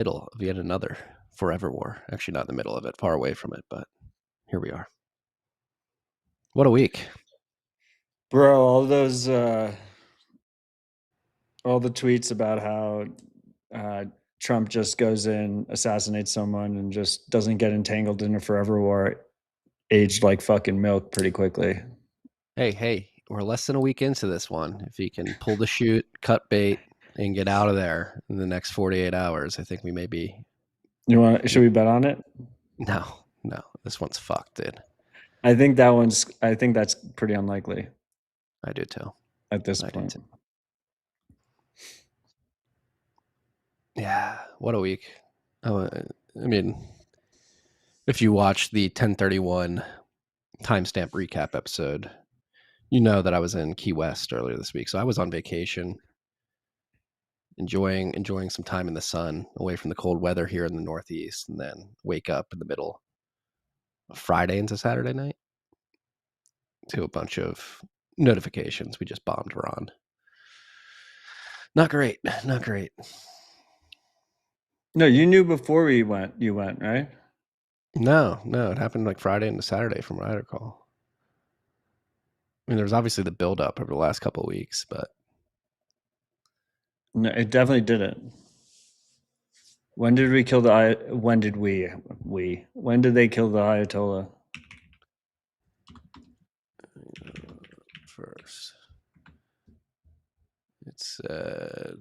Middle of yet another forever war. Actually, not in the middle of it, far away from it, but here we are. What a week. Bro, all the tweets about how Trump just goes in, assassinates someone, and just doesn't get entangled in a forever war aged like fucking milk pretty quickly. Hey, we're less than a week into this one. If he can pull the chute, cut bait, and get out of there in the next 48 hours, I think we may be. Should we bet on it? No, this one's fucked, dude. I think that's pretty unlikely I do too. at this point. Yeah, what a week. Oh, I mean, if you watch the 1031 timestamp recap episode, you know that I was in Key West earlier this week. So I was on vacation, enjoying some time in the sun, away from the cold weather here in the Northeast, and then wake up in the middle of Friday into Saturday night to a bunch of notifications we just bombed Iran. Not great. No, you knew before you went, right? No, it happened like Friday into Saturday from what I recall. I mean, there was obviously the buildup over the last couple of weeks, but No, it definitely didn't. When did we kill when did they kill the Ayatollah? First, it said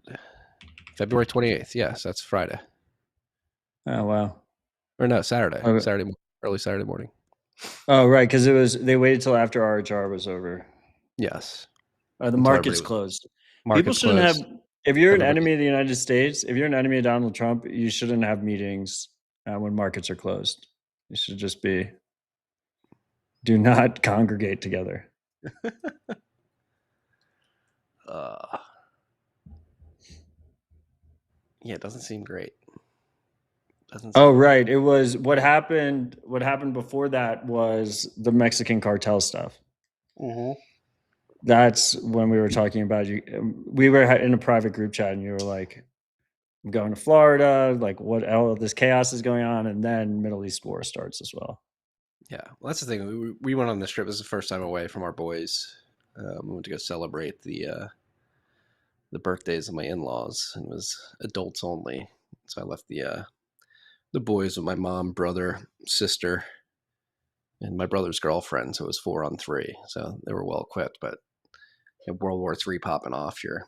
February 28th. Yes, that's Friday. Oh wow. Or no, Saturday. Okay. Early Saturday morning. Oh right, because they waited till after RHR was over. Yes. The market's closed. People Market's shouldn't closed. have. If you're an enemy of the United States, if you're an enemy of Donald Trump, you shouldn't have meetings when markets are closed. You should just do not congregate together. Yeah, it doesn't seem great. Right. It was what happened. What happened before that was the Mexican cartel stuff. Mm-hmm. That's when we were talking about you. We were in a private group chat, and you were like, "I'm going to Florida. Like, what? All this chaos is going on, and then Middle East war starts as well." Yeah, well, that's the thing. We went on this trip. This is the first time away from our boys. We went to go celebrate the birthdays of my in-laws, and it was adults only. So I left the boys with my mom, brother, sister, and my brother's girlfriend. So it was 4-on-3. So they were well equipped. But World War III popping off, you're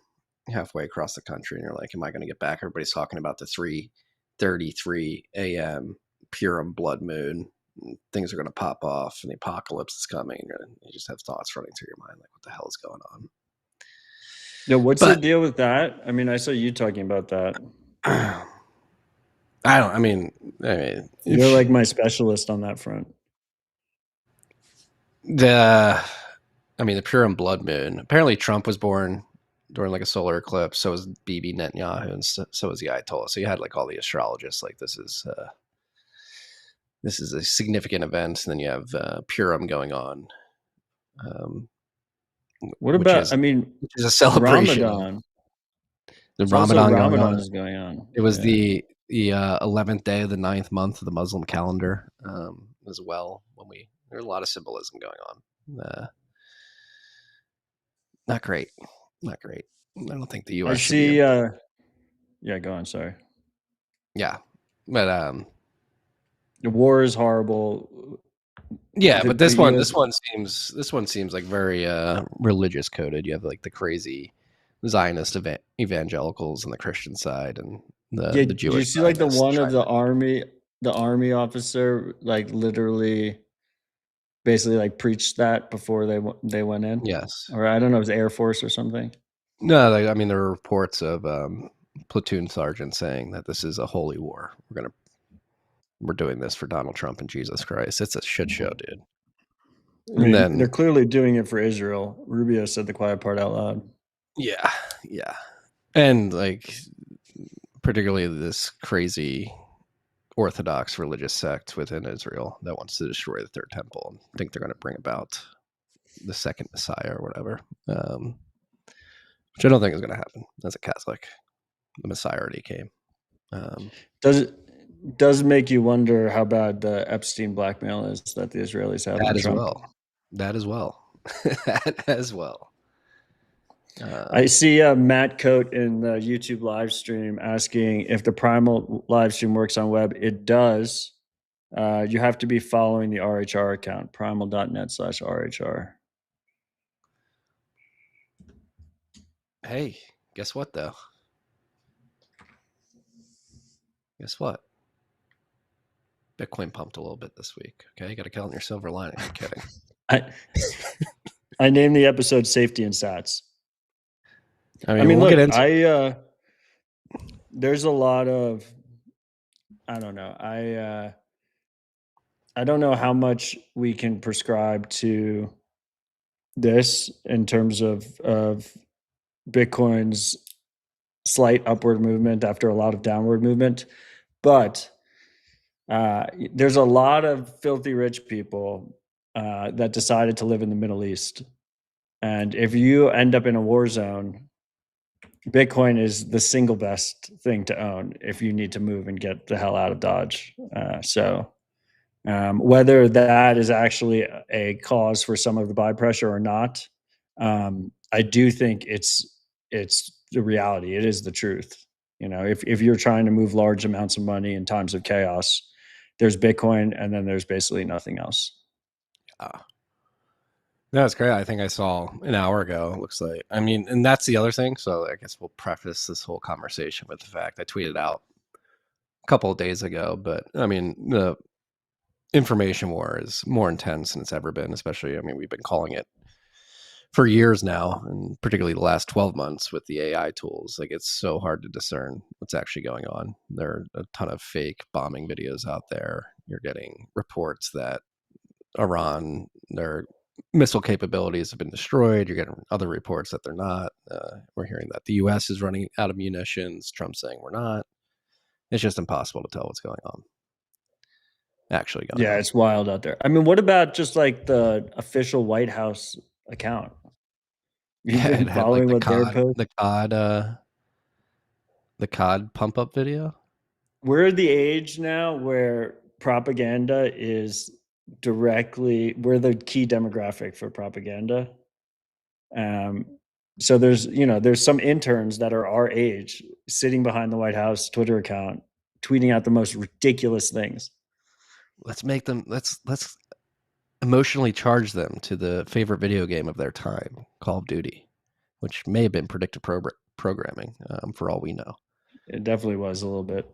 halfway across the country, and you're like, "Am I going to get back?" Everybody's talking about the 3:33 a.m. Purim blood moon. Things are going to pop off, and the apocalypse is coming. And you just have thoughts running through your mind, like, "What the hell is going on?" No, what's the deal with that? I mean, I saw you talking about that. I mean, you're like my specialist on that front. The Purim blood moon. Apparently, Trump was born during like a solar eclipse. So was Bibi Netanyahu, and so was the Ayatollah. So you had like all the astrologists. Like this is a significant event, and then you have Purim going on. What about? Which is a celebration. Ramadan. The Ramadan is going on. It was the 11th day of the 9th month of the Muslim calendar as well. There's a lot of symbolism going on. Not great. I don't think the U.S. I see. Yeah, go on. Sorry. Yeah, but the war is horrible. Yeah, but this one seems like very religious coded. You have like the crazy Zionist evangelicals on the Christian side, and the Jewish. Did you see like the one of the army officer like literally basically like preached that before they went in? Yes. Or I don't know, it was Air Force or something. No, I mean there are reports of platoon sergeants saying that this is a holy war. We're doing this for Donald Trump and Jesus Christ. It's a shit show, dude. And then they're clearly doing it for Israel. Rubio said the quiet part out loud. Yeah. And like particularly this crazy Orthodox religious sect within Israel that wants to destroy the third temple and think they're going to bring about the second Messiah or whatever, which I don't think is going to happen. As a Catholic, the Messiah already came. Does make you wonder how bad the Epstein blackmail is that the Israelis have on That as Trump. well. That as well. That as well. I see Matt Coate in the YouTube live stream asking if the Primal live stream works on web. It does. You have to be following the RHR account, primal.net/RHR. Hey, guess what though? Guess what? Bitcoin pumped a little bit this week. Okay, you got to count on your silver lining. I'm kidding. I named the episode "Safety and Sats." I mean, we'll look, get into. There's a lot of, I don't know. I don't know how much we can prescribe to this in terms of Bitcoin's slight upward movement after a lot of downward movement, but there's a lot of filthy rich people that decided to live in the Middle East, and if you end up in a war zone, Bitcoin is the single best thing to own if you need to move and get the hell out of Dodge. Whether that is actually a cause for some of the buy pressure or not, I do think it's the reality. It is the truth. You know, if you're trying to move large amounts of money in times of chaos, there's Bitcoin, and then there's basically nothing else. No, it's great. I think I saw an hour ago. Looks like. I mean, and that's the other thing. So I guess we'll preface this whole conversation with the fact I tweeted out a couple of days ago. But I mean, the information war is more intense than it's ever been. Especially, I mean, we've been calling it for years now, and particularly the last 12 months with the AI tools. Like, it's so hard to discern what's actually going on. There are a ton of fake bombing videos out there. You're getting reports that Iran, their missile capabilities have been destroyed. You're getting other reports that they're not. We're hearing that the US is running out of munitions. Trump's saying we're not. It's just impossible to tell what's going on. Actually going Yeah, on. it's wild out there. I mean, what about just like the official White House account? You've Yeah, been it had like following what they're posting? the COD pump up video. We're at the age now where propaganda is we're the key demographic for propaganda. So there's some interns that are our age sitting behind the White House Twitter account, tweeting out the most ridiculous things. Let's make them. Let's emotionally charge them to the favorite video game of their time, Call of Duty, which may have been predictive programming, for all we know. It definitely was a little bit.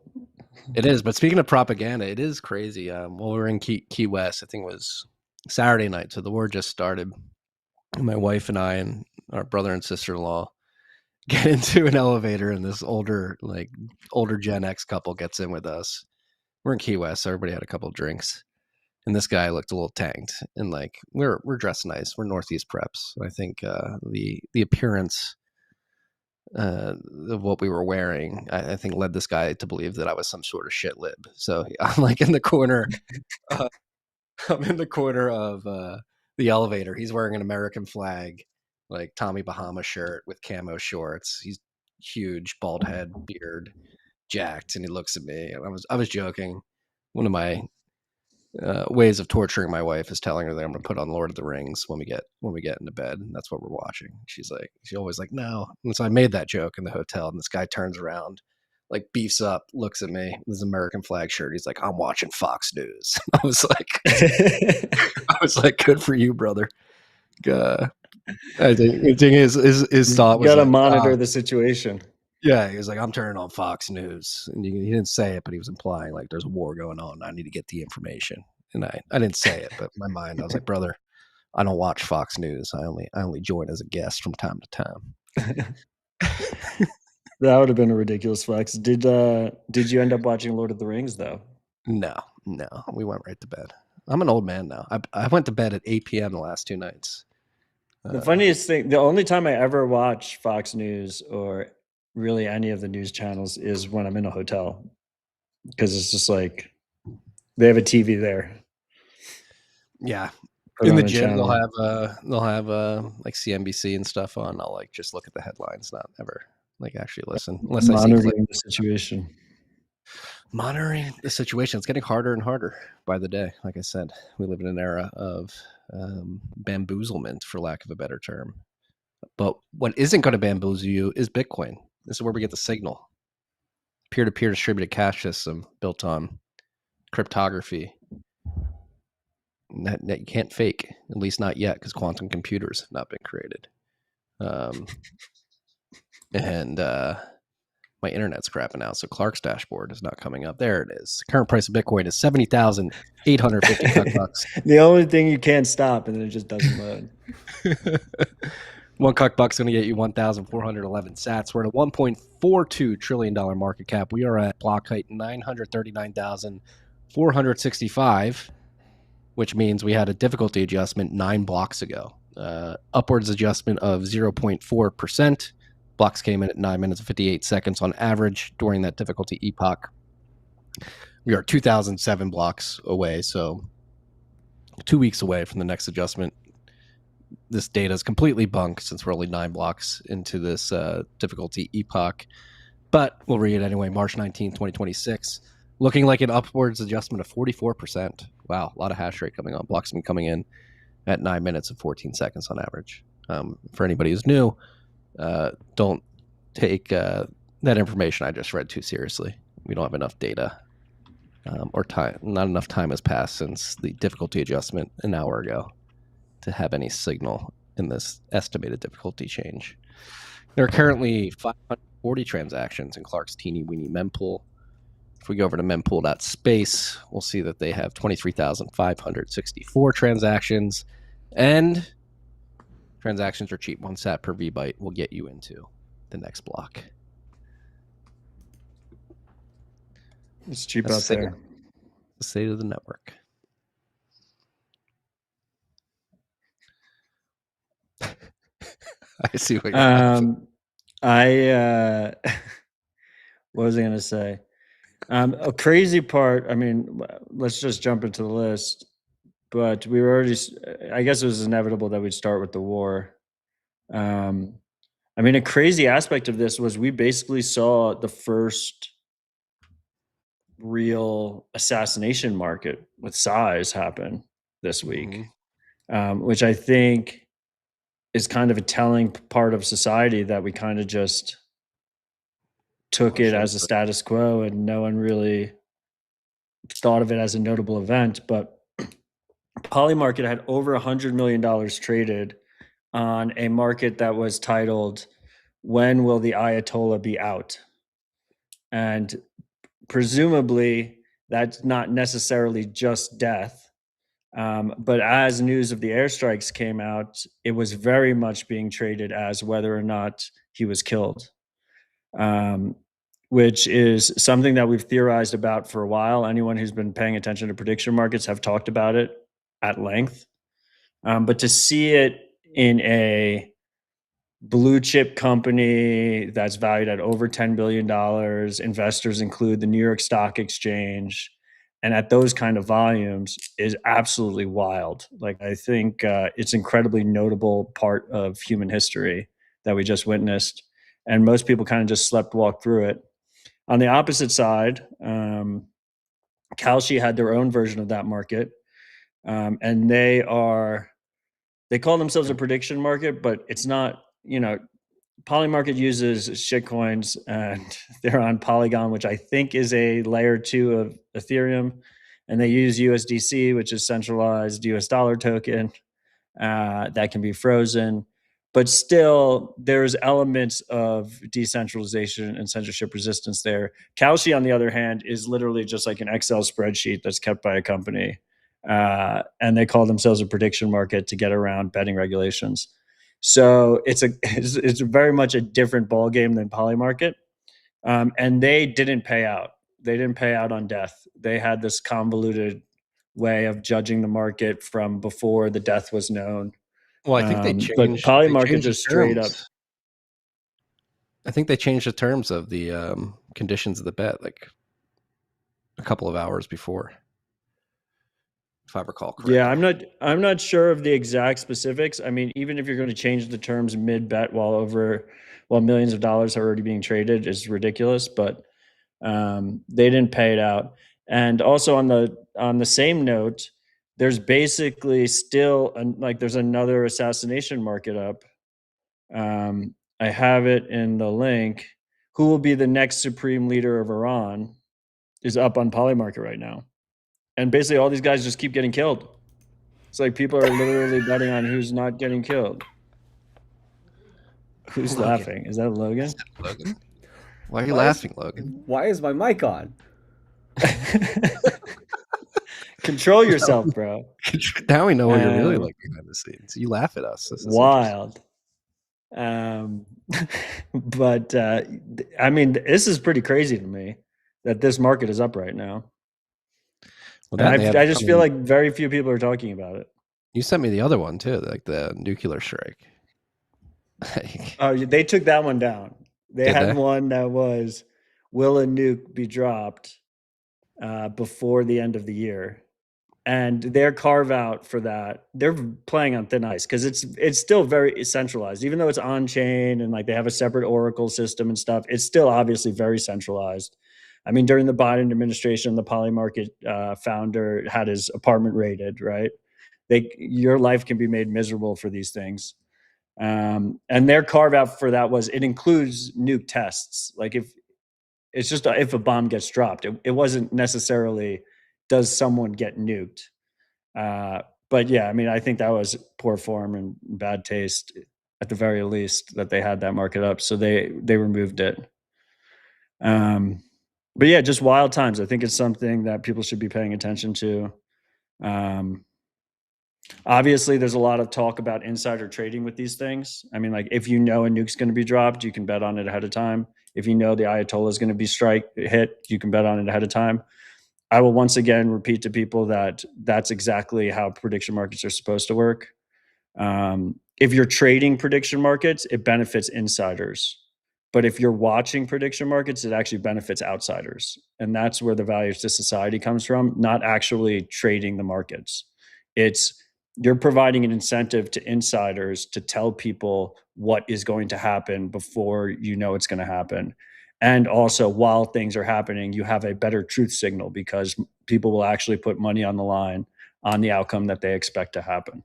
It is, but speaking of propaganda, it is crazy. While we were in Key West, I think it was Saturday night, so the war just started. My wife and I and our brother and sister-in-law get into an elevator, and this older Gen X couple gets in with us. We're in Key West, so everybody had a couple of drinks, and this guy looked a little tanked. And like we're dressed nice, we're Northeast preps. I think the appearance of what we were wearing, I think led this guy to believe that I was some sort of shit lib. So I'm like in the corner. I'm in the corner of the elevator. He's wearing an American flag, like Tommy Bahama shirt with camo shorts. He's huge, bald head, beard, jacked, and he looks at me. And I was joking. One of my ways of torturing my wife is telling her that I'm going to put on Lord of the Rings when we get into bed. And that's what we're watching. She's always like, no. And so I made that joke in the hotel, and this guy turns around, like beefs up, looks at me with his American flag shirt. He's like, I'm watching Fox News. I was like, good for you, brother. I think his thought You was got to like, monitor the situation. yeah, he was like, I'm turning on Fox News. And he didn't say it, but he was implying like there's a war going on. I need to get the information. And I didn't say it, but in my mind, I was like, brother, I don't watch Fox News. I only join as a guest from time to time. That would have been a ridiculous flex. Did you end up watching Lord of the Rings though? No, we went right to bed. I'm an old man now. I went to bed at 8 p.m. the last 2 nights. The funniest thing, the only time I ever watch Fox News or really any of the news channels is when I'm in a hotel, because it's just like they have a TV there. Yeah. Put In the on a gym, channel. they'll have like CNBC and stuff on. I'll like just look at the headlines, not ever like actually listen unless I see clips. Monitoring the situation. Monitoring the situation. It's getting harder and harder by the day. Like I said, we live in an era of bamboozlement, for lack of a better term. But what isn't going to bamboozle you is Bitcoin. This is where we get the signal. Peer-to-peer distributed cash system built on cryptography that you can't fake, at least not yet, because quantum computers have not been created. And my internet's crapping out, so Clark's dashboard is not coming up. There it is. The current price of Bitcoin is 70,850 bucks. The only thing you can't stop, and then it just doesn't load. One buck's going to get you 1,411 sats. We're at a $1.42 trillion market cap. We are at block height 939,465, which means we had a difficulty adjustment 9 blocks ago. Upwards adjustment of 0.4%. Blocks came in at 9 minutes and 58 seconds on average during that difficulty epoch. We are 2,007 blocks away, so 2 weeks away from the next adjustment. This data is completely bunk since we're only 9 blocks into this difficulty epoch. But we'll read it anyway. March 19, 2026. Looking like an upwards adjustment of 44%. Wow, a lot of hash rate coming on. Blocks have been coming in at 9 minutes and 14 seconds on average. For anybody who's new, don't take that information I just read too seriously. We don't have enough data or time. Not enough time has passed since the difficulty adjustment an hour ago to have any signal in this estimated difficulty change. There are currently 540 transactions in Clark's teeny weeny mempool. If we go over to mempool.space, we'll see that they have 23,564 transactions, and transactions are cheap. 1 sat per VByte will get you into the next block. It's cheap out there. The state of the network. I see what you're what was I going to say? A crazy part, I mean, let's just jump into the list, but we were already, I guess it was inevitable that we'd start with the war. I mean, a crazy aspect of this was we basically saw the first real assassination market with size happen this week, which I think is kind of a telling part of society that we kind of just took it as a status quo and no one really thought of it as a notable event. But Polymarket had over $100 million traded on a market that was titled, "When Will the Ayatollah Be Out?" And presumably that's not necessarily just death. But as news of the airstrikes came out, it was very much being traded as whether or not he was killed, which is something that we've theorized about for a while. Anyone who's been paying attention to prediction markets have talked about it at length. But to see it in a blue chip company that's valued at over $10 billion, investors include the New York Stock Exchange, and at those kind of volumes is absolutely wild. Like, I think it's incredibly notable part of human history that we just witnessed. And most people kind of just walked through it. On the opposite side, Kalshi had their own version of that market. And they call themselves a prediction market, but it's not, Polymarket uses shitcoins, and they're on Polygon, which I think is a layer 2 of Ethereum. And they use USDC, which is centralized US dollar token that can be frozen. But still, there's elements of decentralization and censorship resistance there. Kalshi, on the other hand, is literally just like an Excel spreadsheet that's kept by a company. And they call themselves a prediction market to get around betting regulations. So it's very much a different ballgame than Polymarket. And they didn't pay out. They didn't pay out on death. They had this convoluted way of judging the market from before the death was known. Well, I think they changed. But Polymarket just straight up. I think they changed the terms of the conditions of the bet like a couple of hours before, if I recall correctly. Yeah, I'm not sure of the exact specifics. I mean, even if you're going to change the terms mid bet while millions of dollars are already being traded, is ridiculous. But They didn't pay it out. And also on the same note, there's basically still there's another assassination market up. I have it in the link. Who will be the next supreme leader of Iran is up on Polymarket right now. And basically all these guys just keep getting killed. It's like people are literally betting on who's not getting killed. Who's Logan. laughing? Is that Logan? Is that Logan? Why are you Why is- laughing, Logan? Why is my mic on? Control yourself, bro. Now we know what you're really like behind the scenes. You laugh at us. This is Wild. But I mean, this is pretty crazy to me that this market is up right now. Well, And I just feel like very few people are talking about it. You sent me the other one too, like the nuclear strike. Oh, they took that one down. They had they? one that was, will a nuke be dropped before the end of the year? And their carve out for that, they're playing on thin ice because it's still very centralized, even though it's on chain and like they have a separate Oracle system and stuff. It's still obviously very centralized. I mean, during the Biden administration, the Polymarket founder had his apartment raided. Right? Your life can be made miserable for these things. And their carve out for that was it includes nuke tests. Like if it's just if a bomb gets dropped, it wasn't necessarily does someone get nuked. But yeah, I mean, I think that was poor form and bad taste at the very least that they had that market up. So they removed it. But yeah, just wild times. I think it's something that people should be paying attention to. Obviously, there's a lot of talk about insider trading with these things. I mean, like if you know a nuke's going to be dropped, you can bet on it ahead of time. If you know the Ayatollah is going to be hit, you can bet on it ahead of time. I will once again repeat to people that that's exactly how prediction markets are supposed to work. If you're trading prediction markets, it benefits insiders. But if you're watching prediction markets, it actually benefits outsiders. And that's where the value to society comes from, not actually trading the markets. It's you're providing an incentive to insiders to tell people what is going to happen before you know it's going to happen. And also, while things are happening, you have a better truth signal because people will actually put money on the line on the outcome that they expect to happen.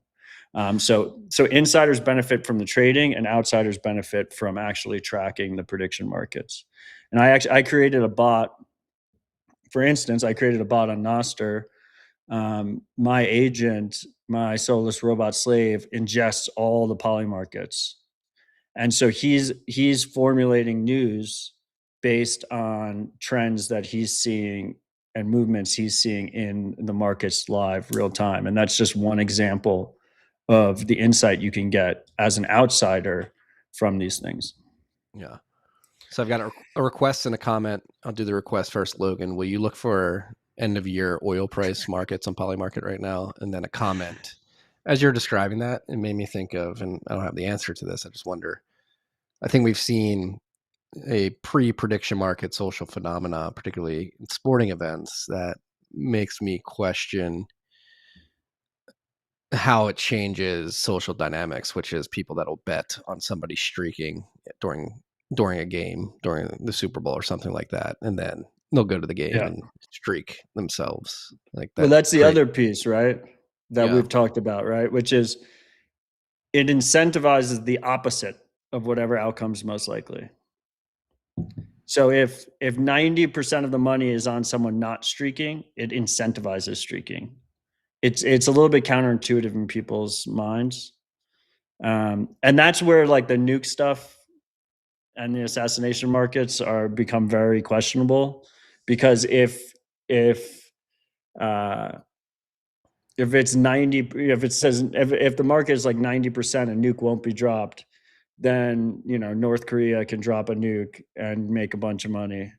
So insiders benefit from the trading, and outsiders benefit from actually tracking the prediction markets. And I created a bot. For instance, I created a bot on Nostr. My agent, my soulless robot slave, ingests all the poly markets, and so he's formulating news based on trends that he's seeing and movements he's seeing in the markets live real time. And that's just one example of the insight you can get as an outsider from these things. Yeah. So I've got a request and a comment. I'll do the request first, Logan. Will you look for end of year oil price markets on Polymarket right now? And then a comment. As you're describing that, it made me think of, and I don't have the answer to this, I just wonder, I think we've seen a pre-prediction market social phenomena, particularly in sporting events, that makes me question how it changes social dynamics, which is people that'll bet on somebody streaking during a game, during the Super Bowl or something like that, and then they'll go to the game and streak themselves. Like that. Well, that's the other piece, right? That Yeah. we've talked about, right? Which is it incentivizes the opposite of whatever outcome's most likely. So if 90% of the money is on someone not streaking, it incentivizes streaking. It's a little bit counterintuitive in people's minds. And that's where like the nuke stuff and the assassination markets are become very questionable, because if it's 90, if it says if the market is like 90% a nuke won't be dropped, then North Korea can drop a nuke and make a bunch of money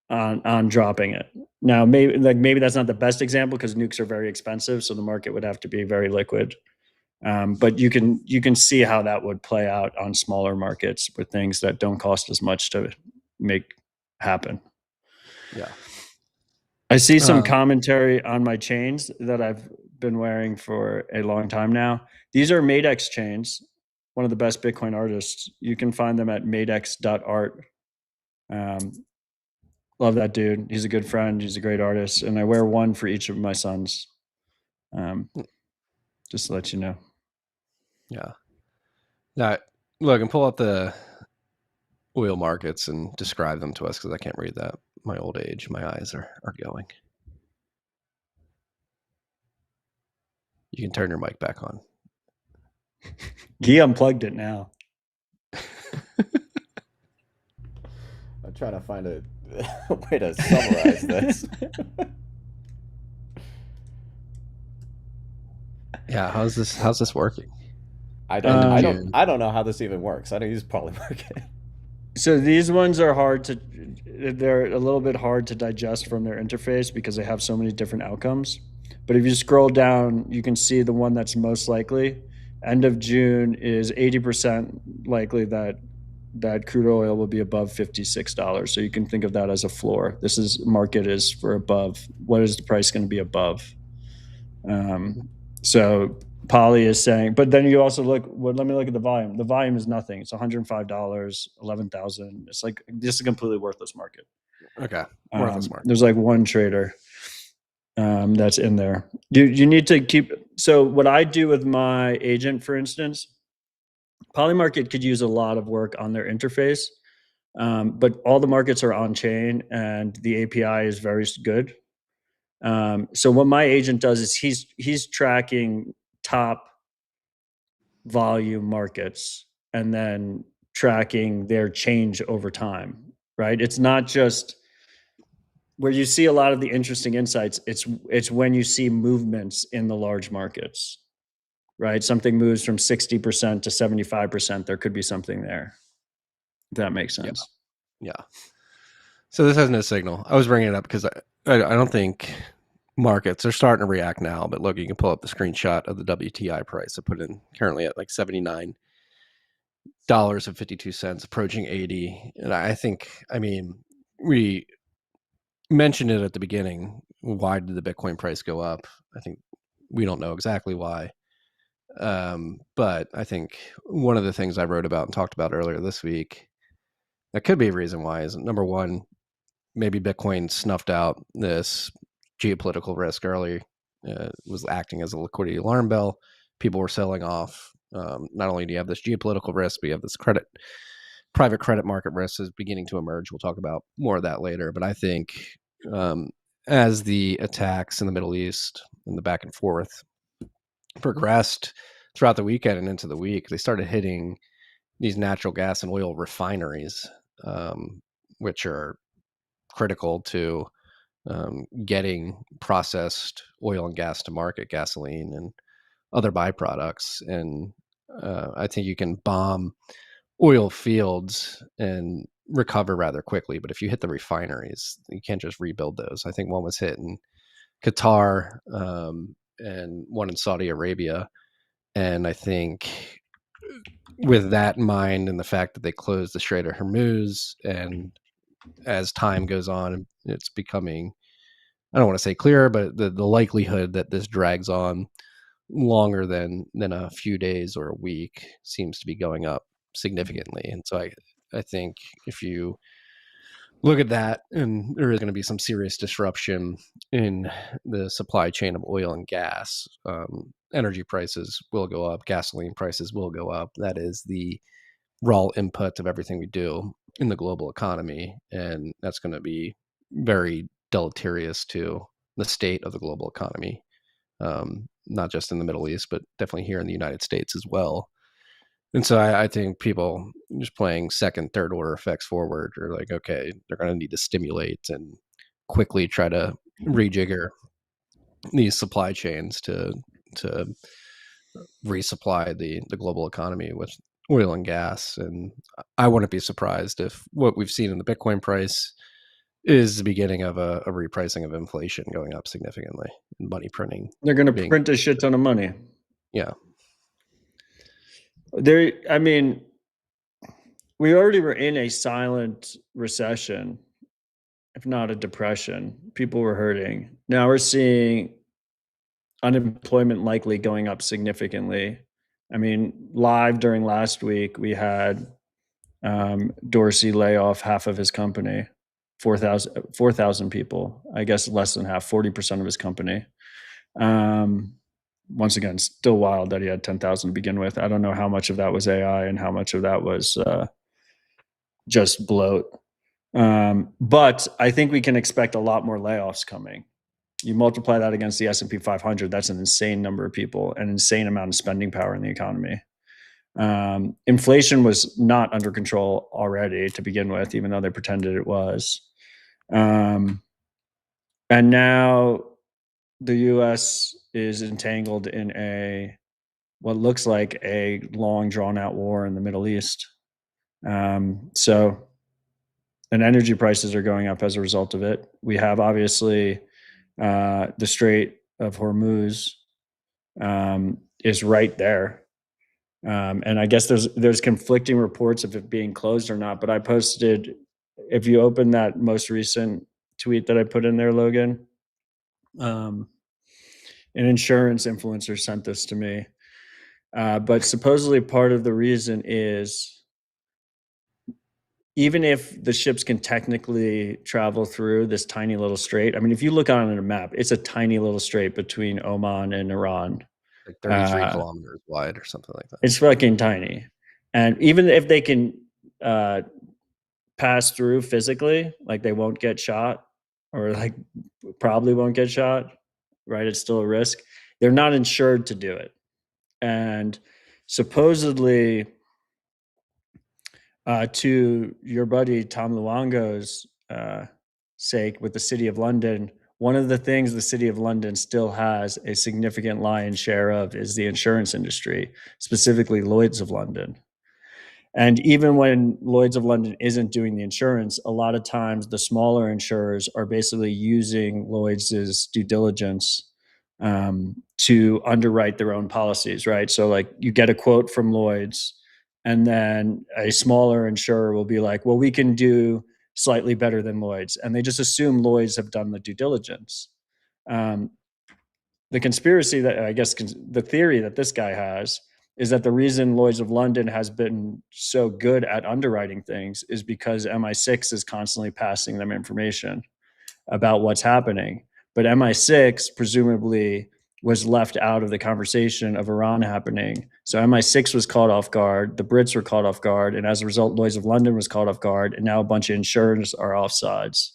on dropping it. Now maybe that's not the best example because nukes are very expensive, so the market would have to be very liquid. But you can see how that would play out on smaller markets with things that don't cost as much to make happen. Yeah. I see some commentary on my chains that I've been wearing for a long time now. These are Madex chains, one of the best Bitcoin artists. You can find them at madex.art. Love that dude. He's a good friend. He's a great artist, and I wear one for each of my sons. Just to let you know. Yeah. Now, look, and pull up the oil markets and describe them to us because I can't read that. My old age, my eyes are going. You can turn your mic back on. He unplugged it now. I'm trying to find a way to summarize this. Yeah, how's this working? I don't know how this even works. I don't use Polymarket. So these ones are they're a little bit hard to digest from their interface because they have so many different outcomes. But if you scroll down, you can see the one that's most likely. End of June is 80% likely that crude oil will be above $56. So you can think of that as a floor. Market is for above. What is the price going to be above? So Poly is saying, but then you also let me look at the volume. The volume is nothing. It's $105, 11,000. It's like, this is a completely worthless market. Okay. Worthless market. There's like one trader that's in there. You need to keep, so what I do with my agent, for instance, Polymarket could use a lot of work on their interface, but all the markets are on chain and the API is very good. So what my agent does is he's tracking top volume markets and then tracking their change over time, right? It's not just where you see a lot of the interesting insights. It's when you see movements in the large markets, right? Something moves from 60% to 75%. There could be something there. If that makes sense. Yeah. So this has no signal. I was bringing it up because I don't think markets are starting to react now. But look, you can pull up the screenshot of the WTI price. I put in currently at like $79.52, approaching 80. And I think, I mean, we mentioned it at the beginning. Why did the Bitcoin price go up? I think we don't know exactly why. But I think one of the things I wrote about and talked about earlier this week, that could be a reason why, is number one, maybe Bitcoin snuffed out this geopolitical risk early, was acting as a liquidity alarm bell. People were selling off. Not only do you have this geopolitical risk, but you have this private credit market risk is beginning to emerge. We'll talk about more of that later. But I think as the attacks in the Middle East and the back and forth progressed throughout the weekend and into the week, they started hitting these natural gas and oil refineries, which are critical to getting processed oil and gas to market, gasoline and other byproducts. And I think you can bomb oil fields and recover rather quickly. But if you hit the refineries, you can't just rebuild those. I think one was hit in Qatar and one in Saudi Arabia. And I think with that in mind and the fact that they closed the Strait of Hormuz, and as time goes on, it's becoming, I don't want to say clearer, but the likelihood that this drags on longer than a few days or a week seems to be going up significantly. And so I think if you look at that, and there is going to be some serious disruption in the supply chain of oil and gas, energy prices will go up, gasoline prices will go up. That is the raw input of everything we do in the global economy, and that's going to be very deleterious to the state of the global economy, not just in the Middle East, but definitely here in the United States as well. And so I think people just playing second, third order effects forward are like, okay, they're going to need to stimulate and quickly try to rejigger these supply chains to resupply the global economy with oil and gas. And I wouldn't be surprised if what we've seen in the Bitcoin price is the beginning of a repricing of inflation going up significantly, and money printing. They're going to print a shit ton of money. Yeah. I mean, we already were in a silent recession, if not a depression. People were hurting. Now we're seeing unemployment likely going up significantly. I mean, live during last week, we had Dorsey lay off half of his company, 4,000 people, I guess less than half, 40% of his company. Once again, still wild that he had 10,000 to begin with. I don't know how much of that was AI and how much of that was just bloat. But I think we can expect a lot more layoffs coming. You multiply that against the S&P 500, that's an insane number of people, an insane amount of spending power in the economy. Inflation was not under control already to begin with, even though they pretended it was. And now the U.S. is entangled in what looks like a long, drawn-out war in the Middle East. And energy prices are going up as a result of it. We have obviously the Strait of Hormuz is right there. And I guess there's conflicting reports of it being closed or not, but I posted, if you open that most recent tweet that I put in there, Logan, an insurance influencer sent this to me. But supposedly part of the reason is, even if the ships can technically travel through this tiny little strait, I mean, if you look on a map, it's a tiny little strait between Oman and Iran. Like 33 kilometers wide or something like that. It's fucking tiny. And even if they can pass through physically, like they won't get shot, or like probably won't get shot, right? It's still a risk. They're not insured to do it. And supposedly, to your buddy Tom Luongo's sake, with the City of London, one of the things the City of London still has a significant lion's share of is the insurance industry, specifically Lloyd's of London. And even when Lloyd's of London isn't doing the insurance, a lot of times the smaller insurers are basically using Lloyd's due diligence to underwrite their own policies, right? So like you get a quote from Lloyd's, and then a smaller insurer will be like, well, we can do slightly better than Lloyd's. And they just assume Lloyd's have done the due diligence. The conspiracy that, I guess, the theory that this guy has is that the reason Lloyd's of London has been so good at underwriting things is because MI6 is constantly passing them information about what's happening. But MI6 presumably was left out of the conversation of Iran happening. So MI6 was caught off guard, the Brits were caught off guard, and as a result, Lloyd's of London was caught off guard, and now a bunch of insurers are offsides.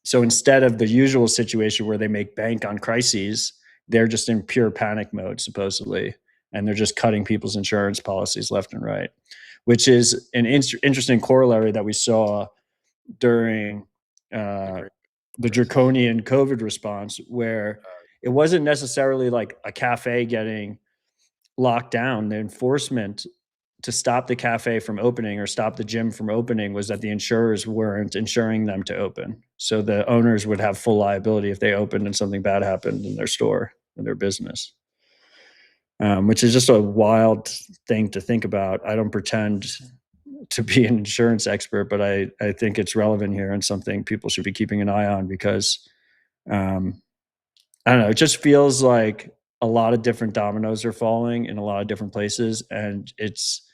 So instead of the usual situation where they make bank on crises, they're just in pure panic mode, supposedly, and they're just cutting people's insurance policies left and right, which is an interesting corollary that we saw during the draconian COVID response, where it wasn't necessarily like a cafe getting locked down. The enforcement to stop the cafe from opening or stop the gym from opening was that the insurers weren't insuring them to open. So the owners would have full liability if they opened and something bad happened in their store, in their business, which is just a wild thing to think about. I don't pretend to be an insurance expert, but I think it's relevant here and something people should be keeping an eye on, because I don't know, it just feels like a lot of different dominoes are falling in a lot of different places. And it's,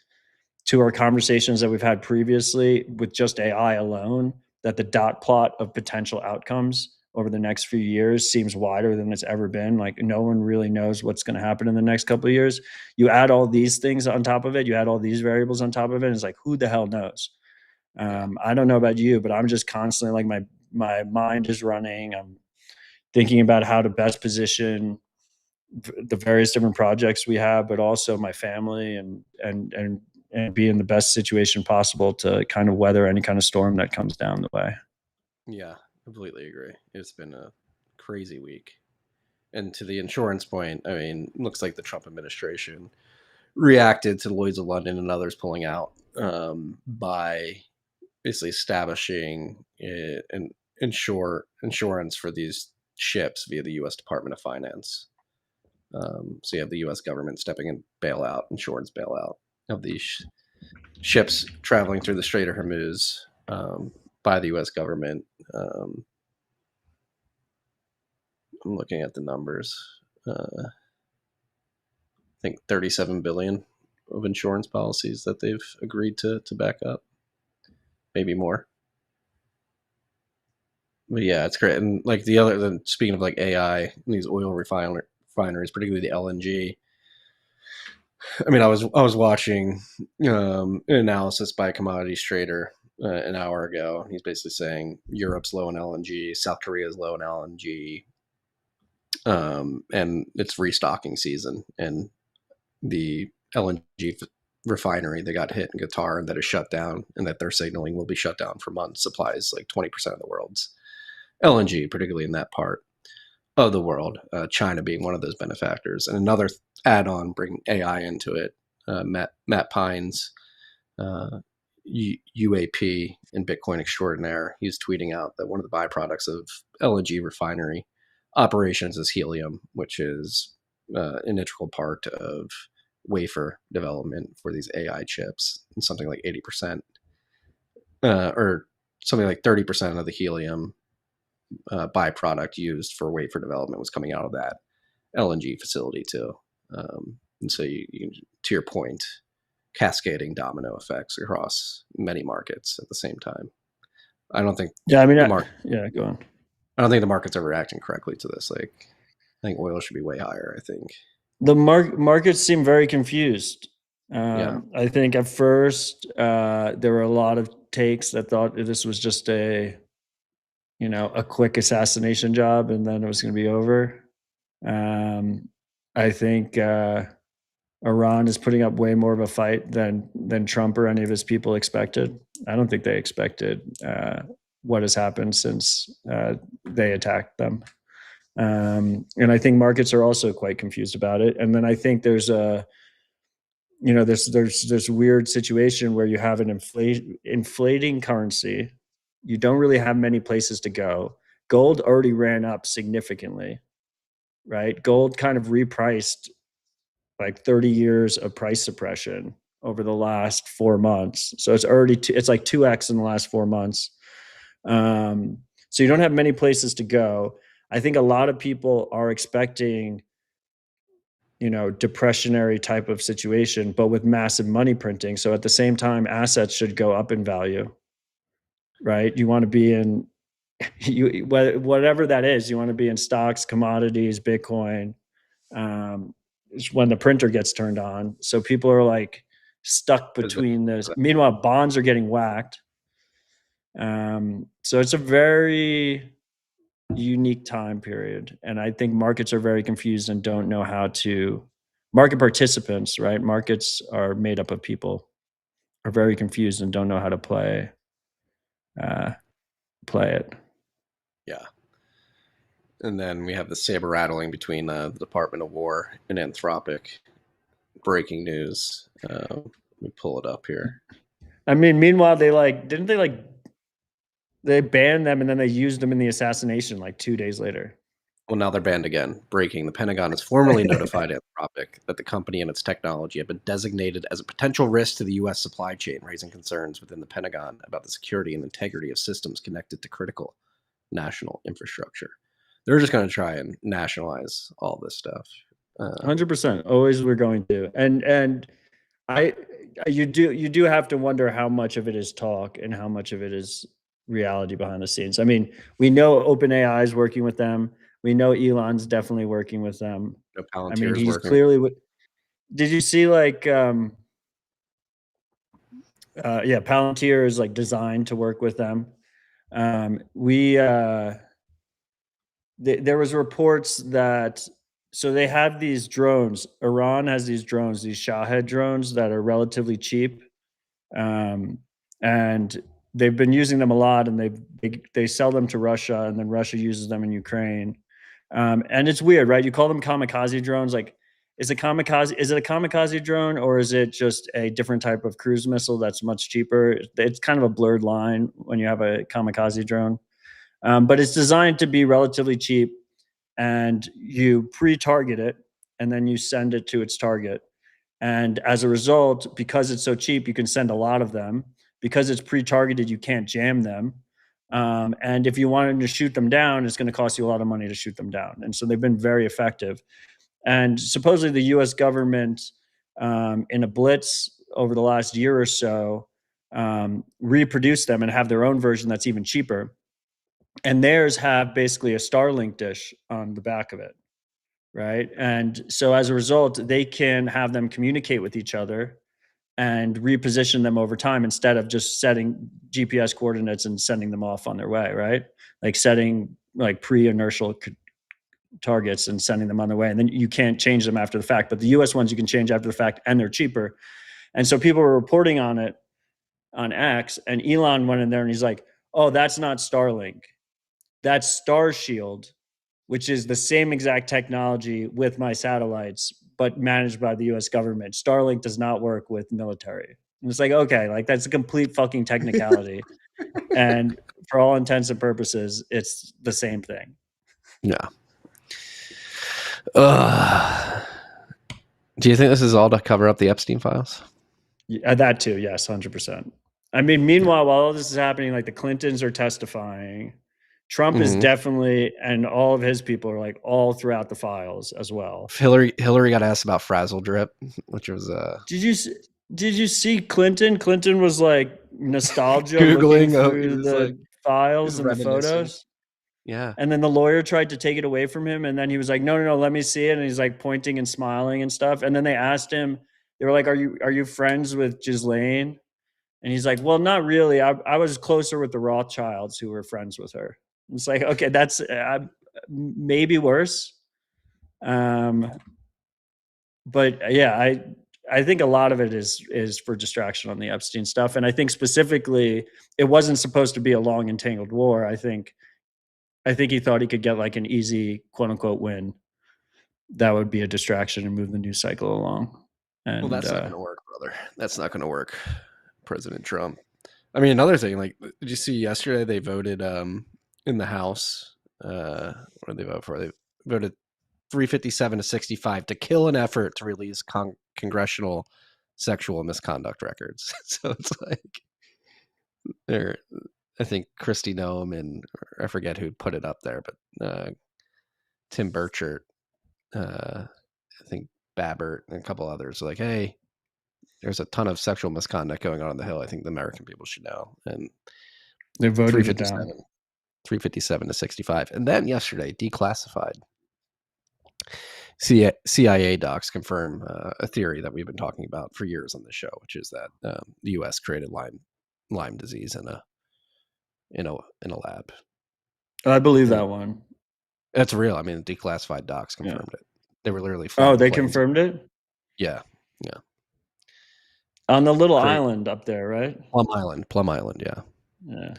to our conversations that we've had previously with just AI alone, that the dot plot of potential outcomes over the next few years seems wider than it's ever been. Like no one really knows what's going to happen in the next couple of years. You add all these things on top of it, you add all these variables on top of it, and it's like, who the hell knows? I don't know about you, but I'm just constantly like, my mind is running. I'm thinking about how to best position the various different projects we have, but also my family, and be in the best situation possible to kind of weather any kind of storm that comes down the way. Yeah, completely agree. It's been a crazy week. And to the insurance point, I mean, looks like the Trump administration reacted to Lloyd's of London and others pulling out by basically establishing an insurance for these ships via the U.S. Department of Finance. So you have the U.S. government stepping in insurance bailout of these ships traveling through the Strait of Hormuz by the U.S. government. I'm looking at the numbers. I think 37 billion of insurance policies that they've agreed to back up, maybe more. But yeah, it's great. And like speaking of like AI and these oil refineries, particularly the LNG. I mean, I was watching an analysis by a commodities trader an hour ago. He's basically saying Europe's low in LNG, South Korea's low in LNG, and it's restocking season. And the LNG refinery that got hit in Qatar and that is shut down, and that they're signaling will be shut down for months, supplies like 20% of the world's LNG, particularly in that part of the world, China being one of those benefactors. And another add-on, bring AI into it, Matt Pines, UAP and Bitcoin extraordinaire, he's tweeting out that one of the byproducts of LNG refinery operations is helium, which is an integral part of wafer development for these AI chips, and something like 80% or something like 30% of the helium byproduct used for wafer development was coming out of that LNG facility too. And so you, to your point, cascading domino effects across many markets at the same time. I don't think. Yeah, I mean, yeah, go on. I don't think the market's ever acting correctly to this. Like, I think oil should be way higher. I think the markets seem very confused. Yeah. I think at first there were a lot of takes that thought this was just a quick assassination job and then it was going to be over. I think Iran is putting up way more of a fight than Trump or any of his people expected. I don't think they expected what has happened since they attacked them. And I think markets are also quite confused about it. And then I think there's a there's weird situation where you have an inflating currency. You don't really have many places to go. Gold already ran up significantly, right? Gold kind of repriced like 30 years of price suppression over the last 4 months. So it's already it's like 2x in the last 4 months. So you don't have many places to go. I think a lot of people are expecting depressionary type of situation, but with massive money printing. So at the same time, assets should go up in value, right? You want to be in whatever that is. You want to be in stocks, commodities, Bitcoin. When the printer gets turned on, so people are like stuck between this. Meanwhile, bonds are getting whacked. So it's a very unique time period, and I think markets are very confused and don't know how to. Market participants, right? Markets are made up of people, are very confused and don't know how to play it. Yeah. And then we have the saber rattling between the Department of War and Anthropic. Breaking news. Let me pull it up here. I mean, meanwhile, they banned them and then they used them in the assassination like 2 days later. Well, now they're banned again. Breaking. The Pentagon has formally notified Anthropic that the company and its technology have been designated as a potential risk to the U.S. supply chain, raising concerns within the Pentagon about the security and integrity of systems connected to critical national infrastructure. They're just going to try and nationalize all this stuff. 100%. Always we're going to. And you do have to wonder how much of it is talk and how much of it is reality behind the scenes. I mean, we know OpenAI is working with them. We know Elon's definitely working with them. I mean, he's clearly. Did you see Palantir is like designed to work with them. There was reports that they have these drones. Iran has these drones, these Shahed drones that are relatively cheap, and they've been using them a lot. And they sell them to Russia, and then Russia uses them in Ukraine. And it's weird, right? You call them kamikaze drones. Like, is it a kamikaze drone, or is it just a different type of cruise missile that's much cheaper? It's kind of a blurred line when you have a kamikaze drone. But it's designed to be relatively cheap, and you pre-target it, and then you send it to its target. And as a result, because it's so cheap, you can send a lot of them. Because it's pre-targeted, you can't jam them. And if you wanted to shoot them down, it's going to cost you a lot of money to shoot them down. And so they've been very effective. And supposedly the U.S. government in a blitz over the last year or so, reproduce them and have their own version that's even cheaper. And theirs have basically a Starlink dish on the back of it, right? And so as a result, they can have them communicate with each other and reposition them over time instead of just setting GPS coordinates and sending them off on their way, right? Like setting like pre-inertial targets and sending them on their way. And then you can't change them after the fact. But the US ones you can change after the fact and they're cheaper. And so people were reporting on it on X, and Elon went in there and he's like, oh, that's not Starlink. That's Star Shield, which is the same exact technology with my satellites, but managed by the US government. Starlink does not work with military. And it's like, okay, like that's a complete fucking technicality. And for all intents and purposes, it's the same thing. Yeah. Do you think this is all to cover up the Epstein files? Yeah, that too, yes, 100%. I mean, meanwhile, while all this is happening, like the Clintons are testifying. Trump is definitely, and all of his people are like all throughout the files as well. Hillary got asked about Frazzle Drip, which was Did you see Clinton? Clinton was like nostalgia Googling looking through the files and the photos. Yeah. And then the lawyer tried to take it away from him, and then he was like, no, let me see it. And he's like pointing and smiling and stuff. And then they asked him, they were like, are you friends with Ghislaine? And he's like, well, not really. I was closer with the Rothschilds who were friends with her. It's like, okay, that's maybe worse. But yeah, I think a lot of it is for distraction on the Epstein stuff. And I think specifically, it wasn't supposed to be a long entangled war. I think he thought he could get like an easy quote unquote win. That would be a distraction and move the news cycle along. And, well, that's not going to work, brother. That's not going to work. President Trump. I mean, another thing, like, did you see yesterday they voted in the House? What did they vote for? They voted 357 to 65 to kill an effort to release congressional sexual misconduct records. So it's like, I think Kristi Noem and I forget who put it up there, but Tim Burchett, I think Babbert and a couple others are like, hey, there's a ton of sexual misconduct going on the Hill. I think the American people should know. And they voted it down. 357 to 65. And then yesterday, declassified CIA docs confirm a theory that we've been talking about for years on the show, which is that the U.S. created Lyme disease in a lab. I believe that one. That's real. I mean, declassified docs confirmed it. They were literally. Oh, they confirmed it? Yeah. On the little island up there, right? Plum Island, yeah. Yeah.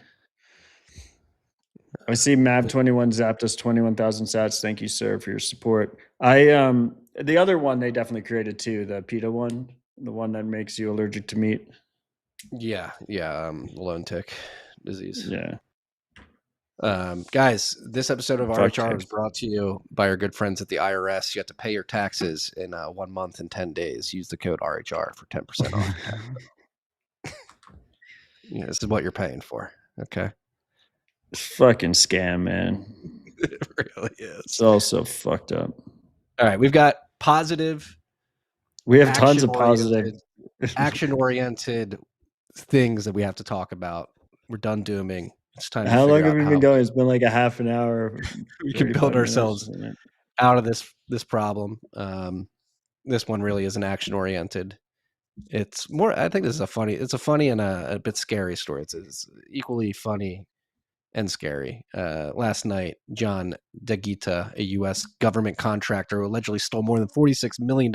I see Mav21 zapped us 21,000 sats. Thank you, sir, for your support. The other one they definitely created too, the PETA one, the one that makes you allergic to meat. Yeah, lone tick disease. Yeah. Guys, this episode of RHR is brought to you by our good friends at the IRS. You have to pay your taxes in 1 month and 10 days. Use the code RHR for 10% off. Yeah, this is what you're paying for. Okay. Fucking scam, man. It really is. It's all so fucked up. All right, we've got positive. We have tons of positive, action-oriented things that we have to talk about. We're done dooming. It's time. How long have we been going? It's been like a half an hour. We can build ourselves out of this problem. This one really isn't action-oriented. It's more. I think this is a funny and a bit scary story. It's equally funny and scary. Last night, John Daghita, a U.S. government contractor who allegedly stole more than $46 million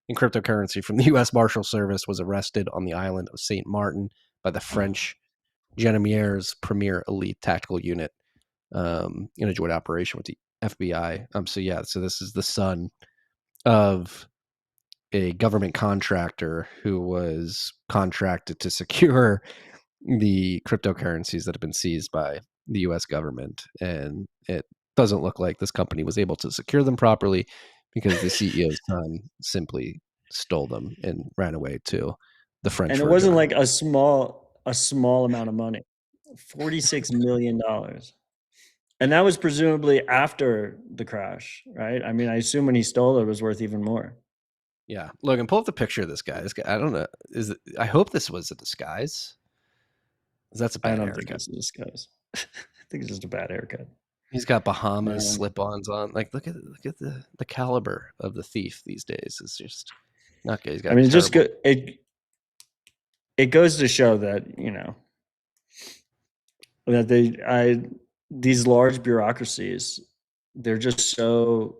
in cryptocurrency from the U.S. Marshal Service, was arrested on the island of Saint Martin by the French Gendarmeries Premier Elite Tactical Unit in a joint operation with the FBI. So this is the son of a government contractor who was contracted to secure the cryptocurrencies that have been seized by the U.S. government, and it doesn't look like this company was able to secure them properly because the CEO's son simply stole them and ran away to the French. And it wasn't like a small amount of money, $46 million. And that was presumably after the crash, right? I mean, I assume when he stole it was worth even more. Yeah, Logan, pull up the picture of this guy. This guy, I don't know. I hope this was a disguise. That's a I bad don't think haircut. it's a disguise. I think it's just a bad haircut. He's got Bahamas Um, slip-ons on. Like, look at the caliber of the thief these days. It's just not good. He's got I mean, terrible. it goes to show that that these large bureaucracies, they're just so